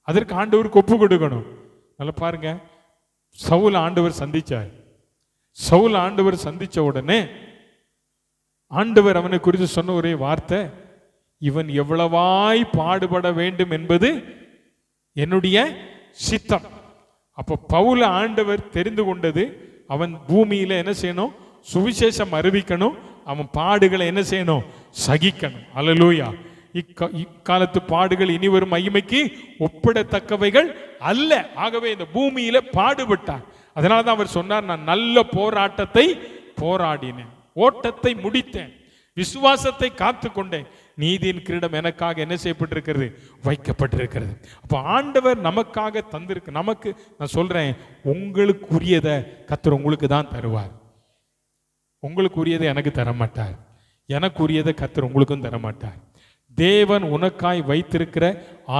அதற்கு ஆண்டவருக்கு ஒப்பு கொடுக்கணும். நல்லா பாருங்க, சவுல் ஆண்டவர் சந்திச்சார். சவுல் ஆண்டவர் சந்திச்ச உடனே ஆண்டவர் அவனை குறித்து சொன்ன ஒரே வார்த்தை, இவன் எவ்வளவாய் பாடுபட வேண்டும் என்பது என்னுடைய சித்தம். அப்போ பவுல ஆண்டவர் தெரிந்து கொண்டது, அவன் பூமியில என்ன செய்யணும்? சுவிசேஷம் அறிவிக்கணும். அவன் பாடுகளை என்ன செய்யணும்? சகிக்கணும். அல்லேலூயா. இக்காலத்து பாடுகள் இனி வரும் மகிமைக்கு ஒப்பிடத்தக்கவைகள் அல்ல. ஆகவே இந்த பூமியில பாடுபட்டார். அதனால்தான் அவர் சொன்னார், நான் நல்ல போராட்டத்தை போராடினேன், ஓட்டத்தை முடித்தேன், விசுவாசத்தை காத்து கொண்டேன். நீதியின் கிரீடம் எனக்காக என்ன செய்யப்பட்டிருக்கிறது? வைக்கப்பட்டிருக்கிறது. அப்போ ஆண்டவர் நமக்காக தந்திருக்கு. நமக்கு நான் சொல்றேன், உங்களுக்குரியதை கர்த்தர் உங்களுக்கு தான் தருவார். உங்களுக்குரியதை எனக்கு தரமாட்டார், எனக்குரியதை கர்த்தர் உங்களுக்கும் தரமாட்டார். தேவன் உனக்காய் வைத்திருக்கிற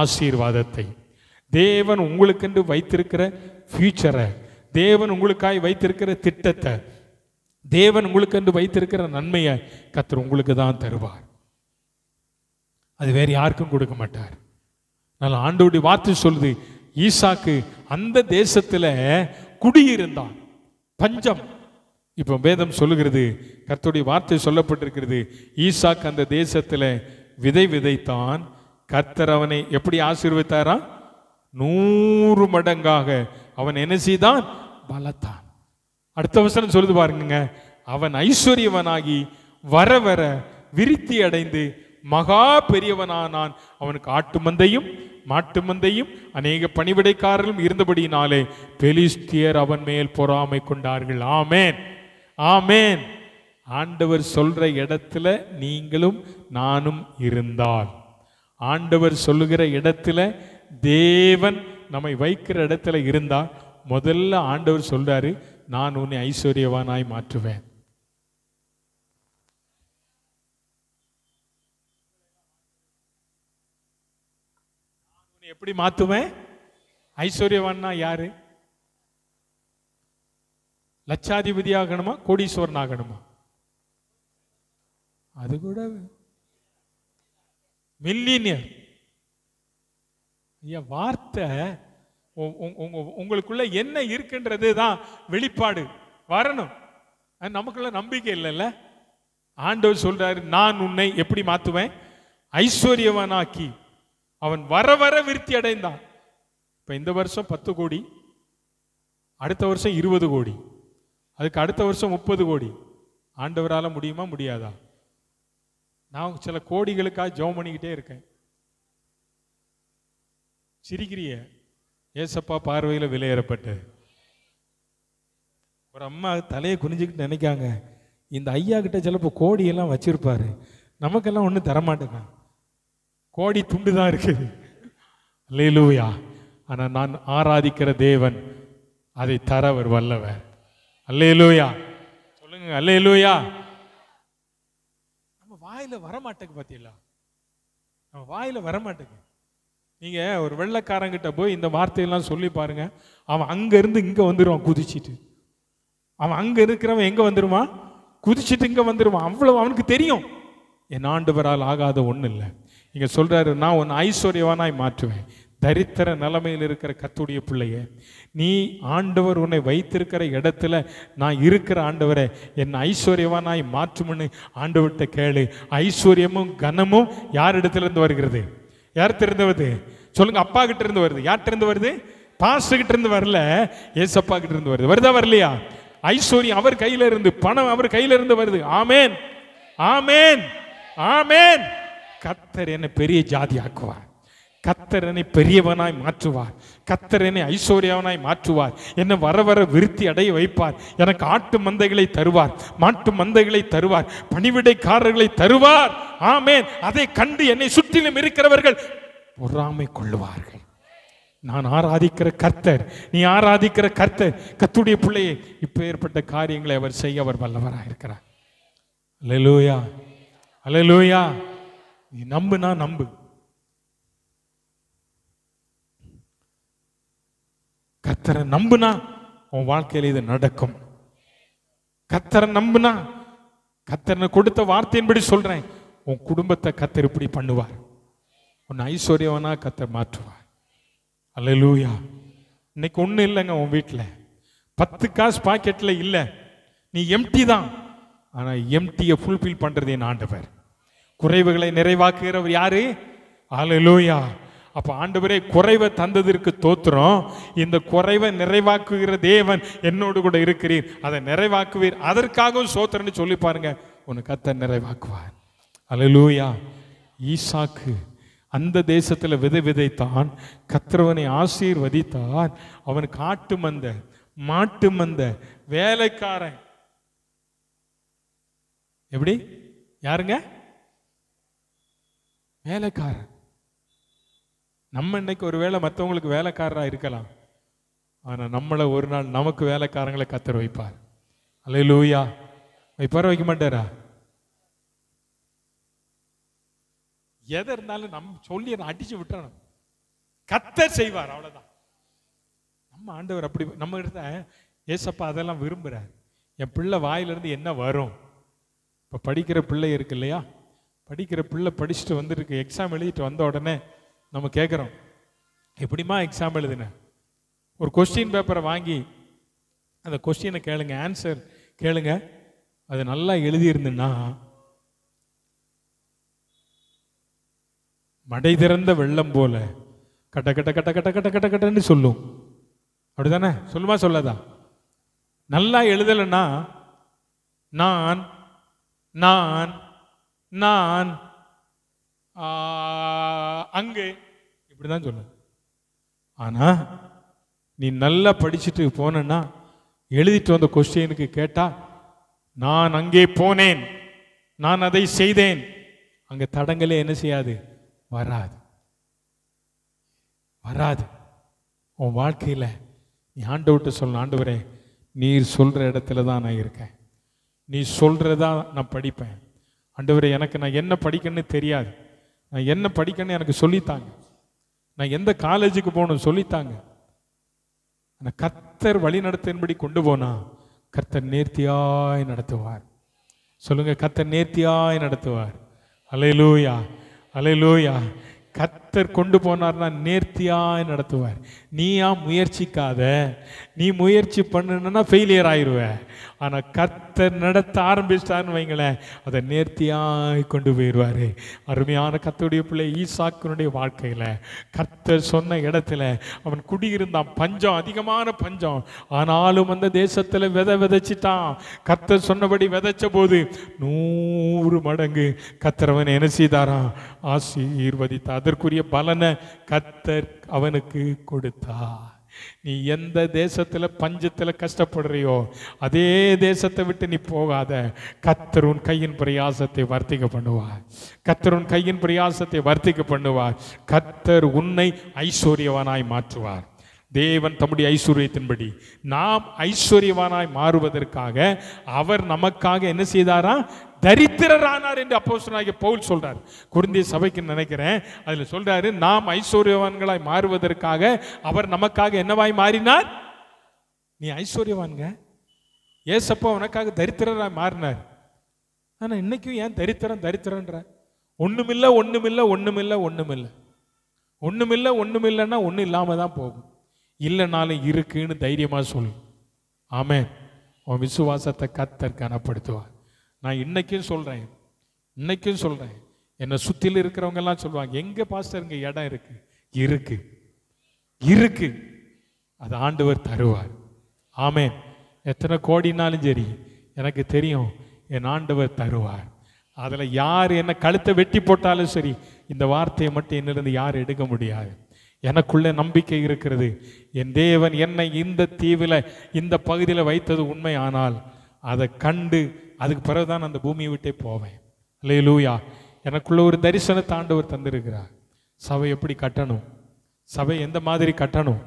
ஆசீர்வாதத்தை, தேவன் உங்களுக்கென்று வைத்திருக்கிற ஃபியூச்சரை, தேவன் உங்களுக்காய் வைத்திருக்கிற திட்டத்தை, தேவன் உங்களுக்கென்று வைத்திருக்கிற நன்மையை கர்த்தர் உங்களுக்கு தான் தருவார். அது வேற யாருக்கும் கொடுக்க மாட்டார். அதனால ஆண்டவருடைய வார்த்தை சொல்லுது, ஈசாக்கு அந்த தேசத்துல குடியிருந்தான். பஞ்சம். இப்போ வேதம் சொல்லுகிறது, கர்த்தருடைய வார்த்தை சொல்லப்பட்டிருக்கிறது, ஈசாக்கு அந்த தேசத்துல விதை விதைத்தான். கர்த்தர் அவனை எப்படி ஆசீர்வதித்தாரா? 100 மடங்காக அவன் என்ன செய்தான்? பலத்தான். அடுத்த வசனம் சொல்லுது பாருங்க, அவன் ஐஸ்வர்யவனாகி வர வர விருத்தி அடைந்து மகா பெரியவனானான். அவனுக்கு ஆட்டு மந்தையும் மாட்டு மந்தையும் அநேக பணிவிடைக்காரர்களும் இருந்தபடியினாலே பெலிஸ்தியர் அவன் மேல் பொறாமை கொண்டார்கள். ஆமேன், ஆமேன். ஆண்டவர் சொல்ற இடத்துல நீங்களும் நானும் இருந்தால், ஆண்டவர் சொல்லுகிற இடத்துல தேவன் நம்மை வைக்கிற இடத்துல இருந்தா, முதல்ல ஆண்டவர் சொல்றாரு, நான் உன்னை ஐஸ்வர்யவானாய் மாற்றுவேன். எப்படி மாத்துவேன்? ஐஸ்வர்யவான்னா யாரு? லட்சாதிபதி ஆகணுமா, கோடீஸ்வரன் ஆகணுமா? அது கூட மில்லியனியர். ஐயா, வார்த்தை உங்களுக்குள்ள என்ன இருக்குன்றது தான் வெளிப்பாடு வரணும். நமக்குள்ள நம்பிக்கை இல்லைல்ல. ஆண்டவர் சொல்றாரு, நான் உன்னை எப்படி மாத்துவேன்? ஐஸ்வர்யவனாக்கி. அவன் வர வர விருத்தி அடைந்தான். இப்ப இந்த வருஷம் 10 கோடி, அடுத்த வருஷம் 20 கோடி, அதுக்கு அடுத்த வருஷம் 30 கோடி. ஆண்டவரால முடியுமா முடியாதா? நான் சில கோடிகளுக்காக ஜெபம் பண்ணிக்கிட்டே இருக்கேன். சிரிக்கிறிய? ஏசப்பா பார்வையில் விலையேறப்பட்டது. ஒரு அம்மா தலையை குனிஞ்சுக்கிட்டு நினைக்காங்க, இந்த ஐயா கிட்ட சிலப்போ கோடியெல்லாம் வச்சிருப்பாரு, நமக்கெல்லாம் ஒன்றும் தரமாட்டேங்க, கோடி துண்டு தான் இருக்குது. அல்லேலூயா. ஆனால் நான் ஆராதிக்கிற தேவன் அதை தர அவர் வல்லவர். அல்லேலூயா. சொல்லுங்க அல்லேலூயா. நம்ம வாயில வரமாட்டேங்க. பார்த்தீங்களா, நம்ம வாயில வரமாட்டேங்க. நீங்க ஒரு வெள்ளைக்காரங்கிட்ட போய் இந்த வார்த்தையெல்லாம் சொல்லி பாருங்க, அவன் அங்க இருந்து இங்க வந்துடுவான் குதிச்சிட்டு. அவன் அங்க இருக்கிறவன் எங்க வந்துருவான்? குதிச்சிட்டு இங்க வந்துருவான். அவ்வளவு அவனுக்கு தெரியும், என் ஆண்டவரால் ஆகாத ஒண்ணு இல்லை. இங்க சொல்றாரு, நான் உன் ஐஸ்வர்யவானாய் மாற்றுவேன். தரித்திர நிலைமையில் இருக்கிற கர்த்தருடைய பிள்ளைய, நீ ஆண்டவர் உன்னை வைத்திருக்கிற இடத்துல நான் இருக்கிற ஆண்டவரை என் ஐஸ்வர்யவானாய் மாற்றும்னு ஆண்டவர்கிட்ட கேளு. ஐஸ்வர்யமும் கனமும் யார் இடத்துல இருந்து வருகிறது? யார்கிட்ட இருந்து வருது? சொல்லுங்க. அப்பா கிட்ட இருந்து வருது. யார்கிட்ட இருந்து வருது? பாஸ்டர் கிட்ட இருந்து வரல, ஏசப்பா கிட்ட இருந்து வருது. வருதா வரலையா? ஐஸ்வர்யம் அவர் கையில இருந்து, பணம் அவர் கையில இருந்து வருது. ஆமேன், ஆமேன், ஆமேன். கர்த்தர் என்னை பெரிய ஜாதி ஆக்குவார். கர்த்தர் என்னை பெரியவனாய் மாற்றுவார். கர்த்தர் என்னை ஐஸ்வர்யவனாய் மாற்றுவார். என்னை வர வர விருத்தி அடைய வைப்பார். எனக்கு ஆட்டு மந்தைகளை தருவார், மாட்டு மந்தைகளை தருவார், பணிவிடைக்காரர்களை தருவார். ஆமேன். அதை கண்டு என்னை சுற்றிலும் இருக்கிறவர்கள் பொறாமை கொள்ளுவார்கள். நான் ஆராதிக்கிற கர்த்தர், நீ ஆராதிக்கிற கர்த்தர், கர்த்தருடைய பிள்ளையை இப்ப ஏற்பட்ட காரியங்களை அவர் செய்ய அவர் வல்லவராக இருக்கிறார். அல்லேலூயா, அல்லேலூயா. நீ நம்புனா நம்பு. கர்த்தரை நம்புனா உன் வாழ்க்கையில இது நடக்கும். கர்த்தரை நம்புனா, கர்த்தரை கொடுத்த வார்த்தையின்படி சொல்றேன், உன் குடும்பத்தை கர்த்தர் இப்படி பண்ணுவார். உன் ஐஸ்வர்யவனா கர்த்தர் மாற்றுவார். அல்லேலூயா. இன்னைக்கு ஒன்றும் இல்லைங்க, உன் வீட்டில் 10 காசு பாக்கெட்ல இல்லை, நீ எம்டி தான். ஆனால் எம்டியை ஃபுல்ஃபில் பண்றது என் ஆண்டவர். குறைவுகளை நிறைவாக்குகிறவர் யாரு? அல்லேலூயா. அப்ப ஆண்டவரே, குறைவை தந்ததற்கு தோத்திரம். இந்த குறைவை நிறைவாக்குகிற தேவன் என்னோடு கூட இருக்கிறீர், அதை நிறைவாக்குவீர், அதற்காகவும் சோத்திரன்னு சொல்லி பாருங்க, உனக்கு கர்த்தர் நிறைவாக்குவார். அல்லேலூயா. ஈசாக்கு அந்த தேசத்துல விதை விதைத்தான். கர்த்தரவனை ஆசீர்வதித்தார். அவனுக்கு ஆட்டு மந்த, மாட்டு மந்த, வேலைக்காரன். எப்படி? யாருங்க? வேலைக்காரன். நம்ம இன்னைக்கு ஒரு வேளை மற்றவங்களுக்கு வேலைக்காரராக இருக்கலாம், ஆனால் நம்மளை ஒரு நாள் நமக்கு வேலைக்காரங்களை கத்தர் வைப்பார். அல்லேலூயா. வைப்பார வைக்க மாட்டாரா? எதை இருந்தாலும் நம்ம சொல்லி அடிச்சு விட்டுறணும், கத்தர் செய்வார். அவ்வளவுதான். நம்ம ஆண்டவர் அப்படி நம்ம கிட்ட ஏசப்பா அதெல்லாம் விரும்புகிறார். என் பிள்ளை வாயிலிருந்து என்ன வரும்? இப்போ படிக்கிற பிள்ளை இருக்கு இல்லையா, படிக்கிற பிள்ளை படிச்சுட்டு வந்துருக்கு, எக்ஸாம் எழுதிட்டு வந்த உடனே நம்ம கேட்குறோம், எப்படிமா எக்ஸாம் எழுதுன? ஒரு கொஸ்டின் பேப்பரை வாங்கி அந்த கொஸ்டினை கேளுங்க, ஆன்சர் கேளுங்க. அது நல்லா எழுதியிருந்துன்னா மடை திறந்த வெள்ளம் போல கட்ட கட்ட கட்ட கட்ட கட்ட கட்ட கட்டன்னு சொல்லும். அப்படிதானே? சொல்லுமா சொல்லாதா? நல்லா எழுதலைன்னா நான் நான் நான் அங்கே இப்படிதான் சொல்ல. ஆனா நீ நல்லா படிச்சுட்டு போனா எழுதிட்டு வந்த கொஸ்டினுக்கு கேட்டா நான் அங்கே போனேன், நான் அதை செய்தேன், அங்க தடங்களே என்ன செய்யாது, வராது வராது. உன் வாழ்க்கையில நீ ஆண்டவர்கிட்ட சொல்லணும், ஆண்டவரே நீர் சொல்ற இடத்துல தான் நான் இருக்கேன், நீ சொல்றதா நான் படிப்பேன். ஆண்டவரே எனக்கு நான் என்ன படிக்கணும்னு தெரியாது, நான் என்ன படிக்கணும்னு எனக்கு சொல்லித்தாங்க, நான் எந்த காலேஜுக்கு போகணும் சொல்லித்தாங்க. ஆனால் கர்த்தர் வழி நடத்தின்படி கொண்டு போனா கர்த்தர் நேர்த்தியாய் நடத்துவார். சொல்லுங்க, கர்த்தர் நேர்த்தியாய் நடத்துவார். அல்லேலூயா, அல்லேலூயா. கர்த்தர் கொண்டு போனார்னா நேர்த்தியாய் நடத்துவார். நீயா முயற்சிக்காத, நீ முயற்சி பண்ணுனா ஃபெயிலியர் ஆயிடுவ. ஆனால் கர்த்தர் நடத்த ஆரம்பிச்சிட்டாருன்னு வைங்களேன், அதை நேர்த்தியாய் கொண்டு போயிடுவார். அருமையான கர்த்தருடைய பிள்ளை ஈசாக்கினுடைய வாழ்க்கையில் கர்த்தர் சொன்ன இடத்துல அவன் குடியிருந்தான். பஞ்சம், அதிகமான பஞ்சம். ஆனாலும் அந்த தேசத்தில் விதைச்சிட்டான். கர்த்தர் சொன்னபடி விதைச்ச போது 100 மடங்கு கர்த்தர் அவனை என்ன செய்தாராம், ஆசீர்வதித்தார். அதற்குரிய பலனை கர்த்தர் அவனுக்கு கொடுத்தார். நீ எந்த தேசத்துல பஞ்சத்துல கஷ்டப்படுறியோ அதே தேசத்தை விட்டு நீ போகாத. கர்த்தர் உன் கையின் பிரயாசத்தை வர்த்திக்க பண்ணுவார். கர்த்தர் உன் கையின் பிரயாசத்தை வர்த்திக்க பண்ணுவார். கர்த்தர் உன்னை ஐஸ்வர்யவானாய் மாற்றுவார். தேவன் தம்முடைய ஐஸ்வர்யத்தின்படி நாம் ஐஸ்வர்யவானாய் மாறுவதற்காக அவர் நமக்காக என்ன செய்தாரா, தரித்திரரானார் என்று அப்போஸ்தலனாகிய பவுல் சொல்றார். கொரிந்திய சபைக்கு நினைக்கிறேன், அதுல சொல்றாரு, நாம் ஐஸ்வர்யவான்களாய் மாறுவதற்காக அவர் நமக்காக என்னவாய் மாறினார். நீ ஐஸ்வர்யவான்க, ஏசப்பா உனக்காக தரித்திரராய் மாறினார். ஆனா இன்னைக்கும் ஏன் தரித்திரம் தரித்திரன்ற? ஒண்ணுமில்ல ஒண்ணுமில்ல ஒண்ணுமில்ல ஒண்ணுமில்ல ஒண்ணுமில்ல ஒண்ணுமில்லைன்னா ஒன்றும் இல்லாம தான் போகும். இல்லைனாலும் இருக்குன்னு தைரியமா சொல்லு. ஆமென். உன் விசுவாசத்தை கர்த்தர் கனப்படுத்துவார். நான் இன்னைக்கும் சொல்றேன், என்னை சுற்றில இருக்கிறவங்க எல்லாம் சொல்லுவாங்க, எங்க பாஸ்டருங்க இடம் இருக்கு? இருக்கு இருக்கு, அது ஆண்டவர் தருவார். ஆமென். எத்தனை கோடினாலும் சரி, எனக்கு தெரியும் என் ஆண்டவர் தருவார். அதில் யார் என்னை கழுத்தை வெட்டி போட்டாலும் சரி, இந்த வார்த்தையை மட்டும் என்னிலிருந்து யார் எடுக்க முடியாது. எனக்குள்ள நம்பிக்கை இருக்கிறது. என் தேவன் என்னை இந்த தீவில் இந்த பகுதியில் வைத்தது உண்மை. ஆனால் அதை கண்டு அதுக்கு பிறகுதான் அந்த பூமியை விட்டே போவேன். அல்லேலூயா. எனக்குள்ள ஒரு தரிசனத்தை ஆண்டவர் தந்திருக்கிறார். சபை எப்படி கட்டணும், சபை எந்த மாதிரி கட்டணும்,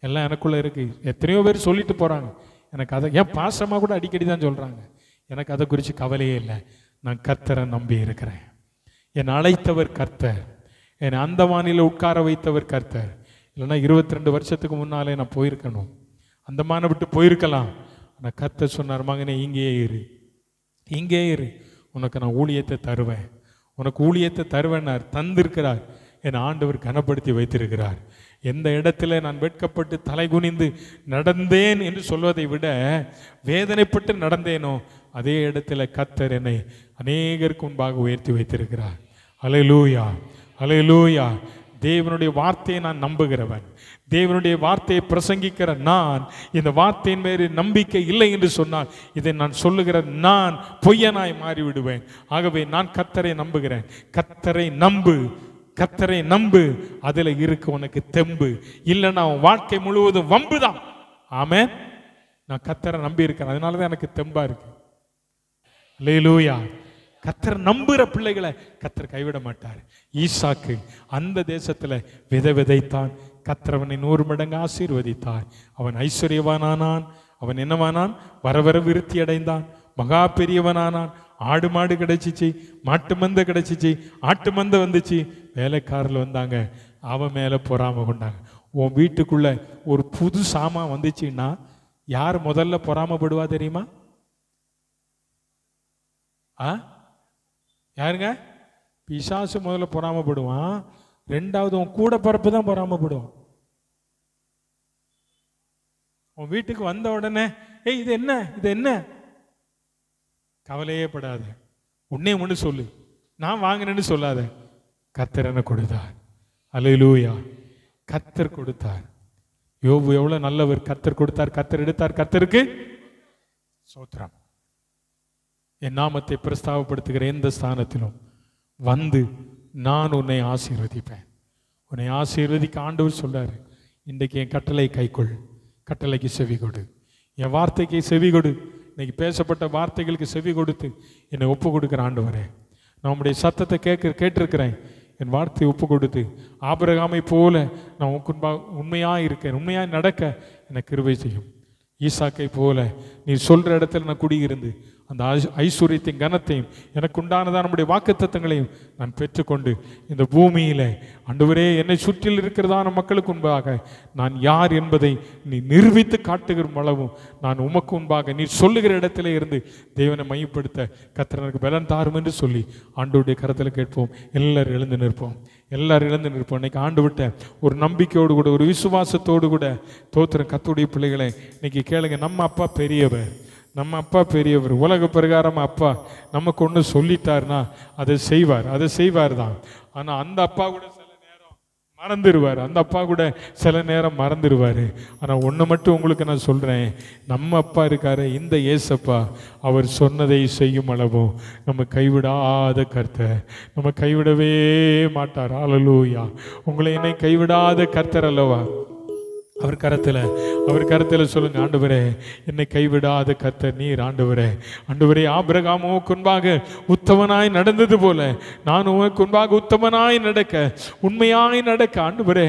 எல்லாம் எனக்குள்ள இருக்கு. எத்தனையோ பேர் சொல்லிட்டு போறாங்க. எனக்கு அதை ஏன் பாசமா கூட அடிக்கடி தான் சொல்றாங்க. எனக்கு அதை குறித்து கவலையே இல்லை. நான் கர்த்தரை நம்பி இருக்கிறேன். என்னை அழைத்தவர் கர்த்தர், என்னை அந்தமானில் உட்கார வைத்தவர் கர்த்தர். இல்லைன்னா 22 வருஷத்துக்கு முன்னாலே நான் போயிருக்கணும், அந்தமான விட்டு போயிருக்கலாம். ஆனால் கர்த்தர் சொன்னார், மகனே இங்கேயே இரு, உனக்கு நான் ஊழியத்தை தருவேன், உனக்கு ஊழியத்தை தருவேன்னார். தந்திருக்கிறார். என் ஆண்டவர் கனப்படுத்தி வைத்திருக்கிறார். எந்த இடத்துல நான் வெட்கப்பட்டு தலை குனிந்து நடந்தேன் என்று சொல்வதை விட வேதனைப்பட்டு நடந்தேனோ அதே இடத்துல கர்த்தர் என்னை அநேகருக்கு முன்பாக உயர்த்தி வைத்திருக்கிறார். அல்லேலூயா, அல்லேலூயா. தேவனுடைய வார்த்தையை நான் நம்புகிறவன், தேவனுடைய வார்த்தையை பிரசங்கிக்கிற நான், இந்த வார்த்தையின் மேல் நம்பிக்கை இல்லை என்று சொன்னால் இதை நான் சொல்லுகிற நான் பொய்யனாய் மாறிவிடுவேன். ஆகவே நான் கர்த்தரை நம்புகிறேன். கர்த்தரை நம்பு, கர்த்தரை நம்பு, அதில் இருக்கு உனக்கு தெம்பு. இல்லைன்னா உன் வாழ்க்கை முழுவதும் வம்புதான். ஆமென். நான் கர்த்தரை நம்பி இருக்கிறேன், அதனால தான் எனக்கு தெம்பா இருக்கு. அல்லேலூயா. கர்த்தர் நம்புகிற பிள்ளைகளை கர்த்தர் கைவிட மாட்டார். ஈசாக்கு அந்த தேசத்துல விதைத்தான். கர்த்தர் அவனை 100 மடங்கு ஆசீர்வதித்தார். அவன் ஐஸ்வர்யவானானான். அவன் என்னவானான்? வர வர விருத்தி அடைந்தான். மகா பெரியவனானான். ஆடு மாடு கிடைச்சிச்சு, மாட்டு மந்தை கிடைச்சிச்சு, ஆட்டு மந்தை வந்துச்சு, வேலைக்காரர்கள் வந்தாங்க, அவன் மேல பொறாம கொண்டாங்க. உன் வீட்டுக்குள்ள ஒரு புது சாமான் வந்துச்சுன்னா யார் முதல்ல பொறாமப்படுவா தெரியுமா? யாருங்க? பிசாசு முதல்ல பொறாமப்படுவான். ரெண்டாவது உன் கூட பிறப்பு தான் பொறாமப்படுவான். உன் வீட்டுக்கு வந்த உடனே இது என்ன, இது என்ன, கவலையே படாத, உன்னே ஒன்று சொல்லு, நான் வாங்கினேன்னு சொல்லாத, கர்த்தர் என்ன கொடுத்தார். அல்லேலூயா. கர்த்தர் கொடுத்தார். யோபு எவ்வளவு நல்லவர். கர்த்தர் கொடுத்தார், கர்த்தர் எடுத்தார், கர்த்தருக்கு ஸ்தோத்திரம். என் நாமத்தை பிரஸ்தாபப்படுத்துகிற எந்த ஸ்தானத்திலும் வந்து நான் உன்னை ஆசீர்வதிப்பேன். உன்னை ஆசீர்வதிக்க ஆண்டவர் சொல்றாரு. இன்றைக்கு என் கட்டளை கைக்கொள், கட்டளைக்கு செவி கொடு, என் வார்த்தைக்கு செவி கொடு. இன்னைக்கு பேசப்பட்ட வார்த்தைகளுக்கு செவி கொடுத்து என்னை ஒப்பு கொடுக்குற ஆண்டவரே, நான் உம்முடைய சத்தத்தை கேட்டிருக்கிறேன். என் வார்த்தையை ஒப்பு கொடுத்து ஆபிரகாமை போல நான் உண்மையாக இருக்கேன், உண்மையாக நடக்க எனக்கு கிருபை செய்யும். ஈசாக்கை போல நீ சொல்ற இடத்துல நான் குடியிருந்து அந்த ஐஸ்வர்யத்தையும் கனத்தையும் எனக்கு உண்டானதான் நம்முடைய வாக்குத்தத்தங்களையும் நான் பெற்றுக்கொண்டு இந்த பூமியில ஆண்டவரே என்னை சுற்றில் இருக்கிறதான மக்களுக்கு முன்பாக நான் யார் என்பதை நீ நிரூபித்து காட்டுகிற அளவும் நான் உமக்கு முன்பாக நீ சொல்லுகிற இடத்துல இருந்து தேவனை மையப்படுத்த கர்த்தர் எனக்கு பலன் தாரும் என்று சொல்லி ஆண்டவருடைய கரத்தில் கேட்போம். எல்லாரும் எழுந்து நிற்போம். எல்லாரும் எழுந்து நிற்போம். இன்னைக்கு ஆண்டு விட்ட ஒரு நம்பிக்கையோடு கூட ஒரு விசுவாசத்தோடு கூட தோத்திரம் கர்த்தருடைய பிள்ளைகளை இன்னைக்கு கேளுங்க. நம்ம அப்பா பெரியவர், நம்ம அப்பா பெரியவர். உலக பிரகாரம் அப்பா நமக்கு ஒன்று சொல்லிட்டார்னா அதை செய்வார் தான். ஆனால் அந்த அப்பா கூட சில நேரம் மறந்துடுவார். அந்த அப்பா கூட சில நேரம் மறந்துடுவார். ஆனால் ஒன்று மட்டும் உங்களுக்கு நான் சொல்கிறேன், நம்ம அப்பா இருக்காரு, இந்த ஏசப்பா, அவர் சொன்னதை செய்யும் அளவும் நம்ம கைவிடாத கர்த்தர், நம்ம கைவிடவே மாட்டார். அல்லேலூயா. உங்களை என்னை கைவிடாத கர்த்தர் அல்லவா? அவர் கரத்தில் சொல்லுங்க, ஆண்டவரே என்னை கைவிடாத கர்த்தர் நீர். ஆண்டவரே ஆபிரகாமோ முன்பாக உத்தமனாய் நடந்தது போல நான் உமக்கு முன்பாக உத்தமனாய் நடக்க, உண்மையாய் நடக்க ஆண்டவரே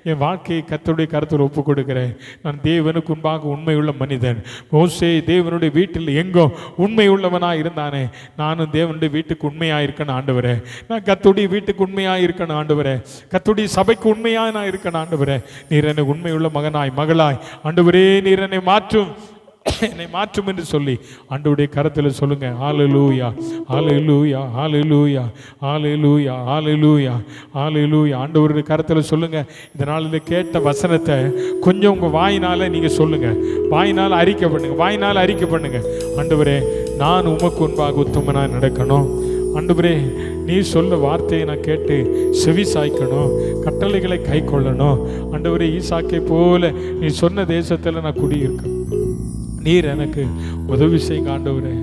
என் வாழ்க்கையை கர்த்தருடைய கரத்தில் ஒப்பு கொடுக்கிறேன். நான் தேவனுக்கு முன்பாக உண்மையுள்ள மனிதன். மோசே தேவனுடைய வீட்டில் எங்கோ உண்மை உள்ளவனாய் இருந்தானே, நானும் தேவனுடைய வீட்டுக்கு உண்மையாக இருக்கணும் ஆண்டவரே. நான் கர்த்தருடைய வீட்டுக்கு உண்மையாக இருக்கணும் ஆண்டவரே. கர்த்தருடைய சபைக்கு உண்மையாக நான் இருக்கணும் ஆண்டவரே. நீர் என்னை உண்மையுள்ள மகனாய் மகளாய் ஆண்டவரே நீர் என்னை மாற்றும் என்று சொல்லி ஆண்டவருடைய கரத்தில் சொல்லுங்க. ஹல்லேலூயா, ஹல்லேலூயா, ஹல்லேலூயா, ஹல்லேலூயா, ஹல்லேலூயா, ஹல்லேலூயா. ஆண்டவருடைய கரத்தில் சொல்லுங்க. இந்த நாளில் கேட்ட வசனத்தை கொஞ்சம் உங்க வாயினால நீங்க சொல்லுங்க, வாயினால் அறிக்கை பண்ணுங்க. ஆண்டவரே நான் உமக்கு முன்பாக உத்தமனா நடக்கணும். ஆண்டவரே நீ சொல்ல வார்த்தையை நான் கேட்டு செவி சாய்க்கணும், கட்டளைகளை கை கொள்ளணும். ஆண்டவரே ஈசாக்கை போல நீ சொன்ன தேசத்தில் நான் குடியிருக்கணும். நீர் எனக்கு உதவி செய்யுங்க ஆண்டவரே,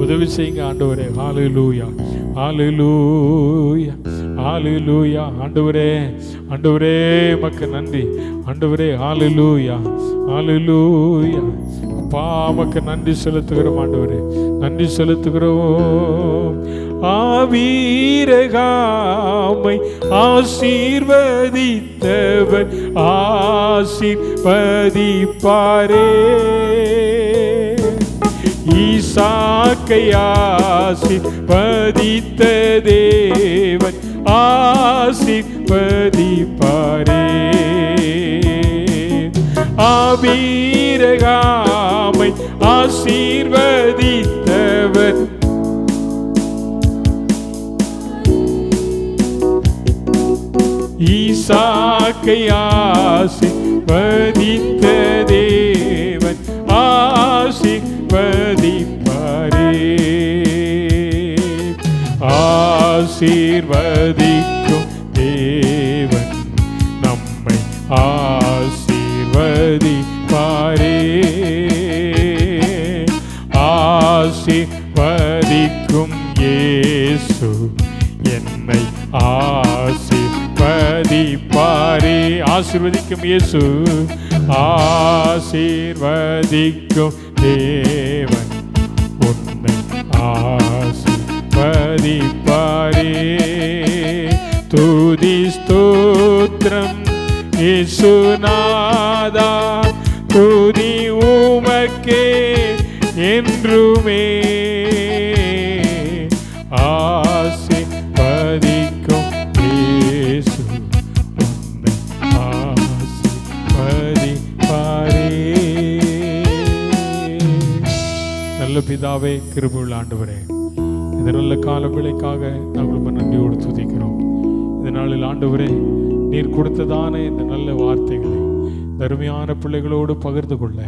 உதவி செய்யுங்க ஆண்டவரே. ஹல்லேலூயா, ஹல்லேலூயா, ஹல்லேலூயா. ஆண்டவரே மக்கு நன்றி ஆண்டவரே. ஹல்லேலூயா, ஹல்லேலூயா. அப்பா மக்கு நன்றி செலுத்துகிறோம் ஆண்டவரே, நன்றி செலுத்துகிறோம். ஆவீரகாமை ஆசீர்வதித்தவர் ஆசீர்வதிப்பாரே. ஈசாக்கை ஆசீர்வதித்த தேவன் ஆசீர்வதிப்பாரே. ஆவீரகாமை ஆசீர்வதித்தவர் ஈசாக்கை ஆசீர்வதித்த தேவன் ஆசீர்வதிப்பாரே. ஆசீர்வதிக்கும் தேவன் நம்மை ஆசீர்வதிப்பாரே. ஆசீர்வதிக்கும் இயேசு என்னை ஆசீர்வதிப்பாரே. ஆசீர்வதிக்கும் இயேசு, ஆசீர்வதிக்கும் தேவன் உன்னை ஆசீர்வதிப்பாரே. பதிப்பாரே. துதி ஸ்தோத்திரம் இயேசுநாதா, துதி உமக்கே என்றுமே. ஆசீர்வதிக்கும் இயேசு உன்னை ஆசீர்வதிப்பாரே. நல்ல பிதாவே, கிருபையுள்ள ஆண்டவரே, இந்த நல்ல கால வேளைக்காக நாங்கள் ரொம்ப நன்றியோடு துதிக்கிறோம். இந்த நாளில் ஆண்டவரே, நீர் கொடுத்ததான இந்த நல்ல வார்த்தைகளை தருமையான பிள்ளைகளோடு பகிர்ந்து கொள்ள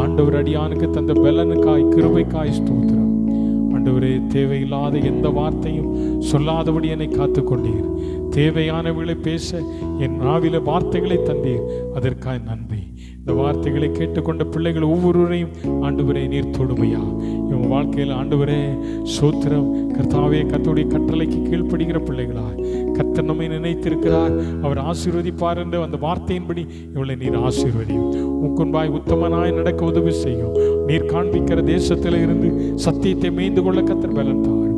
ஆண்டவர் அடியானுக்கு தந்த பலனுக்காய் கிருபைக்காய் ஸ்தோத்திரம். ஆண்டவரே, தேவையில்லாத எந்த வார்த்தையும் சொல்லாதபடி என்னை காத்து கொண்டீர். தேவையானவர்களை பேச என் நாவில வார்த்தைகளை தந்தீர். அதற்காய் நன்றி. இந்த வார்த்தைகளை கேட்டுக்கொண்ட பிள்ளைகள் ஒவ்வொருவரையும் ஆண்டவரே நீர் தொடுமையா இவங்க வாழ்க்கையில் ஆண்டவரே சோத்திரம். கர்த்தாவே, கர்த்தருடைய கட்டளைக்கு கீழ்ப்படுகிற பிள்ளைகளா கர்த்தர் நம்மை நினைத்திருக்கிறார், அவர் ஆசீர்வதிப்பார் என்ற அந்த வார்த்தையின்படி இவளை நீர் ஆசீர்வதியும். உக்குன்பாய் உத்தமனாய் நடக்க உதவி செய்யும். நீர் காண்பிக்கிற தேசத்தில் இருந்து சத்தியத்தை மேய்ந்து கொள்ள கர்த்தர் பலன் தாரும்.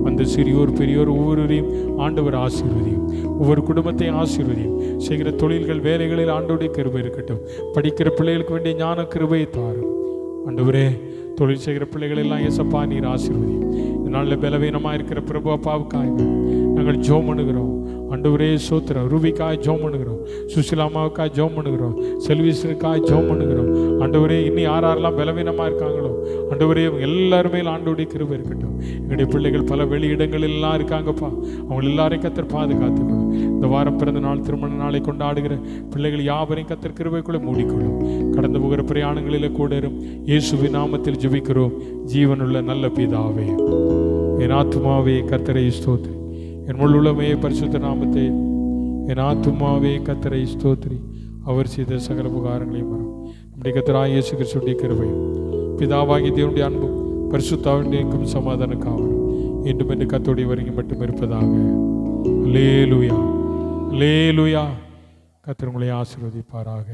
அந்த சிறியோர் பெரியோர் ஒவ்வொருவரையும் ஆண்டவர் ஆசீர்வதியும். ஒவ்வொரு குடும்பத்தை ஆசீர்வதியும். செய்கிற தொழில்கள் வேலைகளில் ஆண்டவருடைய கிருபை இருக்கட்டும். படிக்கிற பிள்ளைகளுக்கு வேண்டிய ஞான கிருபையை தாரும். ஆண்டவரே, தொழில் செய்கிற பிள்ளைகள் எல்லாம் ஏசப்பா நீர் ஆசீர்வதியும். இதனால பலவீனமாக இருக்கிற பிரபு அப்பாவுக்காக நாங்கள் ஜோம் பண்ணுகிறோம். ஆண்டவரே சோத்திரம். ரூபிக்காய் ஜோம் பண்ணுகிறோம். சுசிலாமாவுக்காய் ஜோம் பண்ணுகிறோம். செல்விஸ்வருக்காய் ஜோம் பண்ணுகிறோம். ஆண்டவரே, இன்னும் யாரெல்லாம் பலவீனமாக இருக்காங்களோ ஆண்டவரே எல்லாருமே ஆண்டவருடைய கிருபை இருக்கட்டும். எங்களுடைய பிள்ளைகள் பல வெளியிடங்கள் எல்லாம் இருக்காங்கப்பா, அவங்க எல்லாரையும் கர்த்தர் பாதுகாத்துக்கணும். இந்த வாரம் பிறந்த நாள் திருமண நாளை கொண்டாடுகிற பிள்ளைகள் யாவரையும் கர்த்தர் கிருபைக்குள்ளே மூடிக்கொள்ளும். கடந்து போகிற பிரயாணங்களில் கூட இயேசுவின் நாமத்தில் ஜெபிக்கிறோம் ஜீவனுள்ள நல்ல பிதாவே. என் ஆத்துமாவே கர்த்தரை ஸ்தோத்திரி, என் முழுமே பரிசுத்த நாமத்தை. என் ஆத்துமாவே கர்த்தரை ஸ்தோத்திரி, அவர் செய்த சகல உபகாரங்களையும் வரும். நம்முடைய கர்த்தராகிய இயேசு கிறிஸ்துவின் கிருபையும் பிதாவாகிய தேவனுடைய அன்பும் பரிசுத்தாவின் சமாதானம் காவலும் இன்றும் என்று கர்த்தருடைய வருகை மட்டும் இருப்பதாக. அல்லேலூயா, அல்லேலூயா. கர்த்தர் உங்களை ஆசீர்வதிப்பாராக.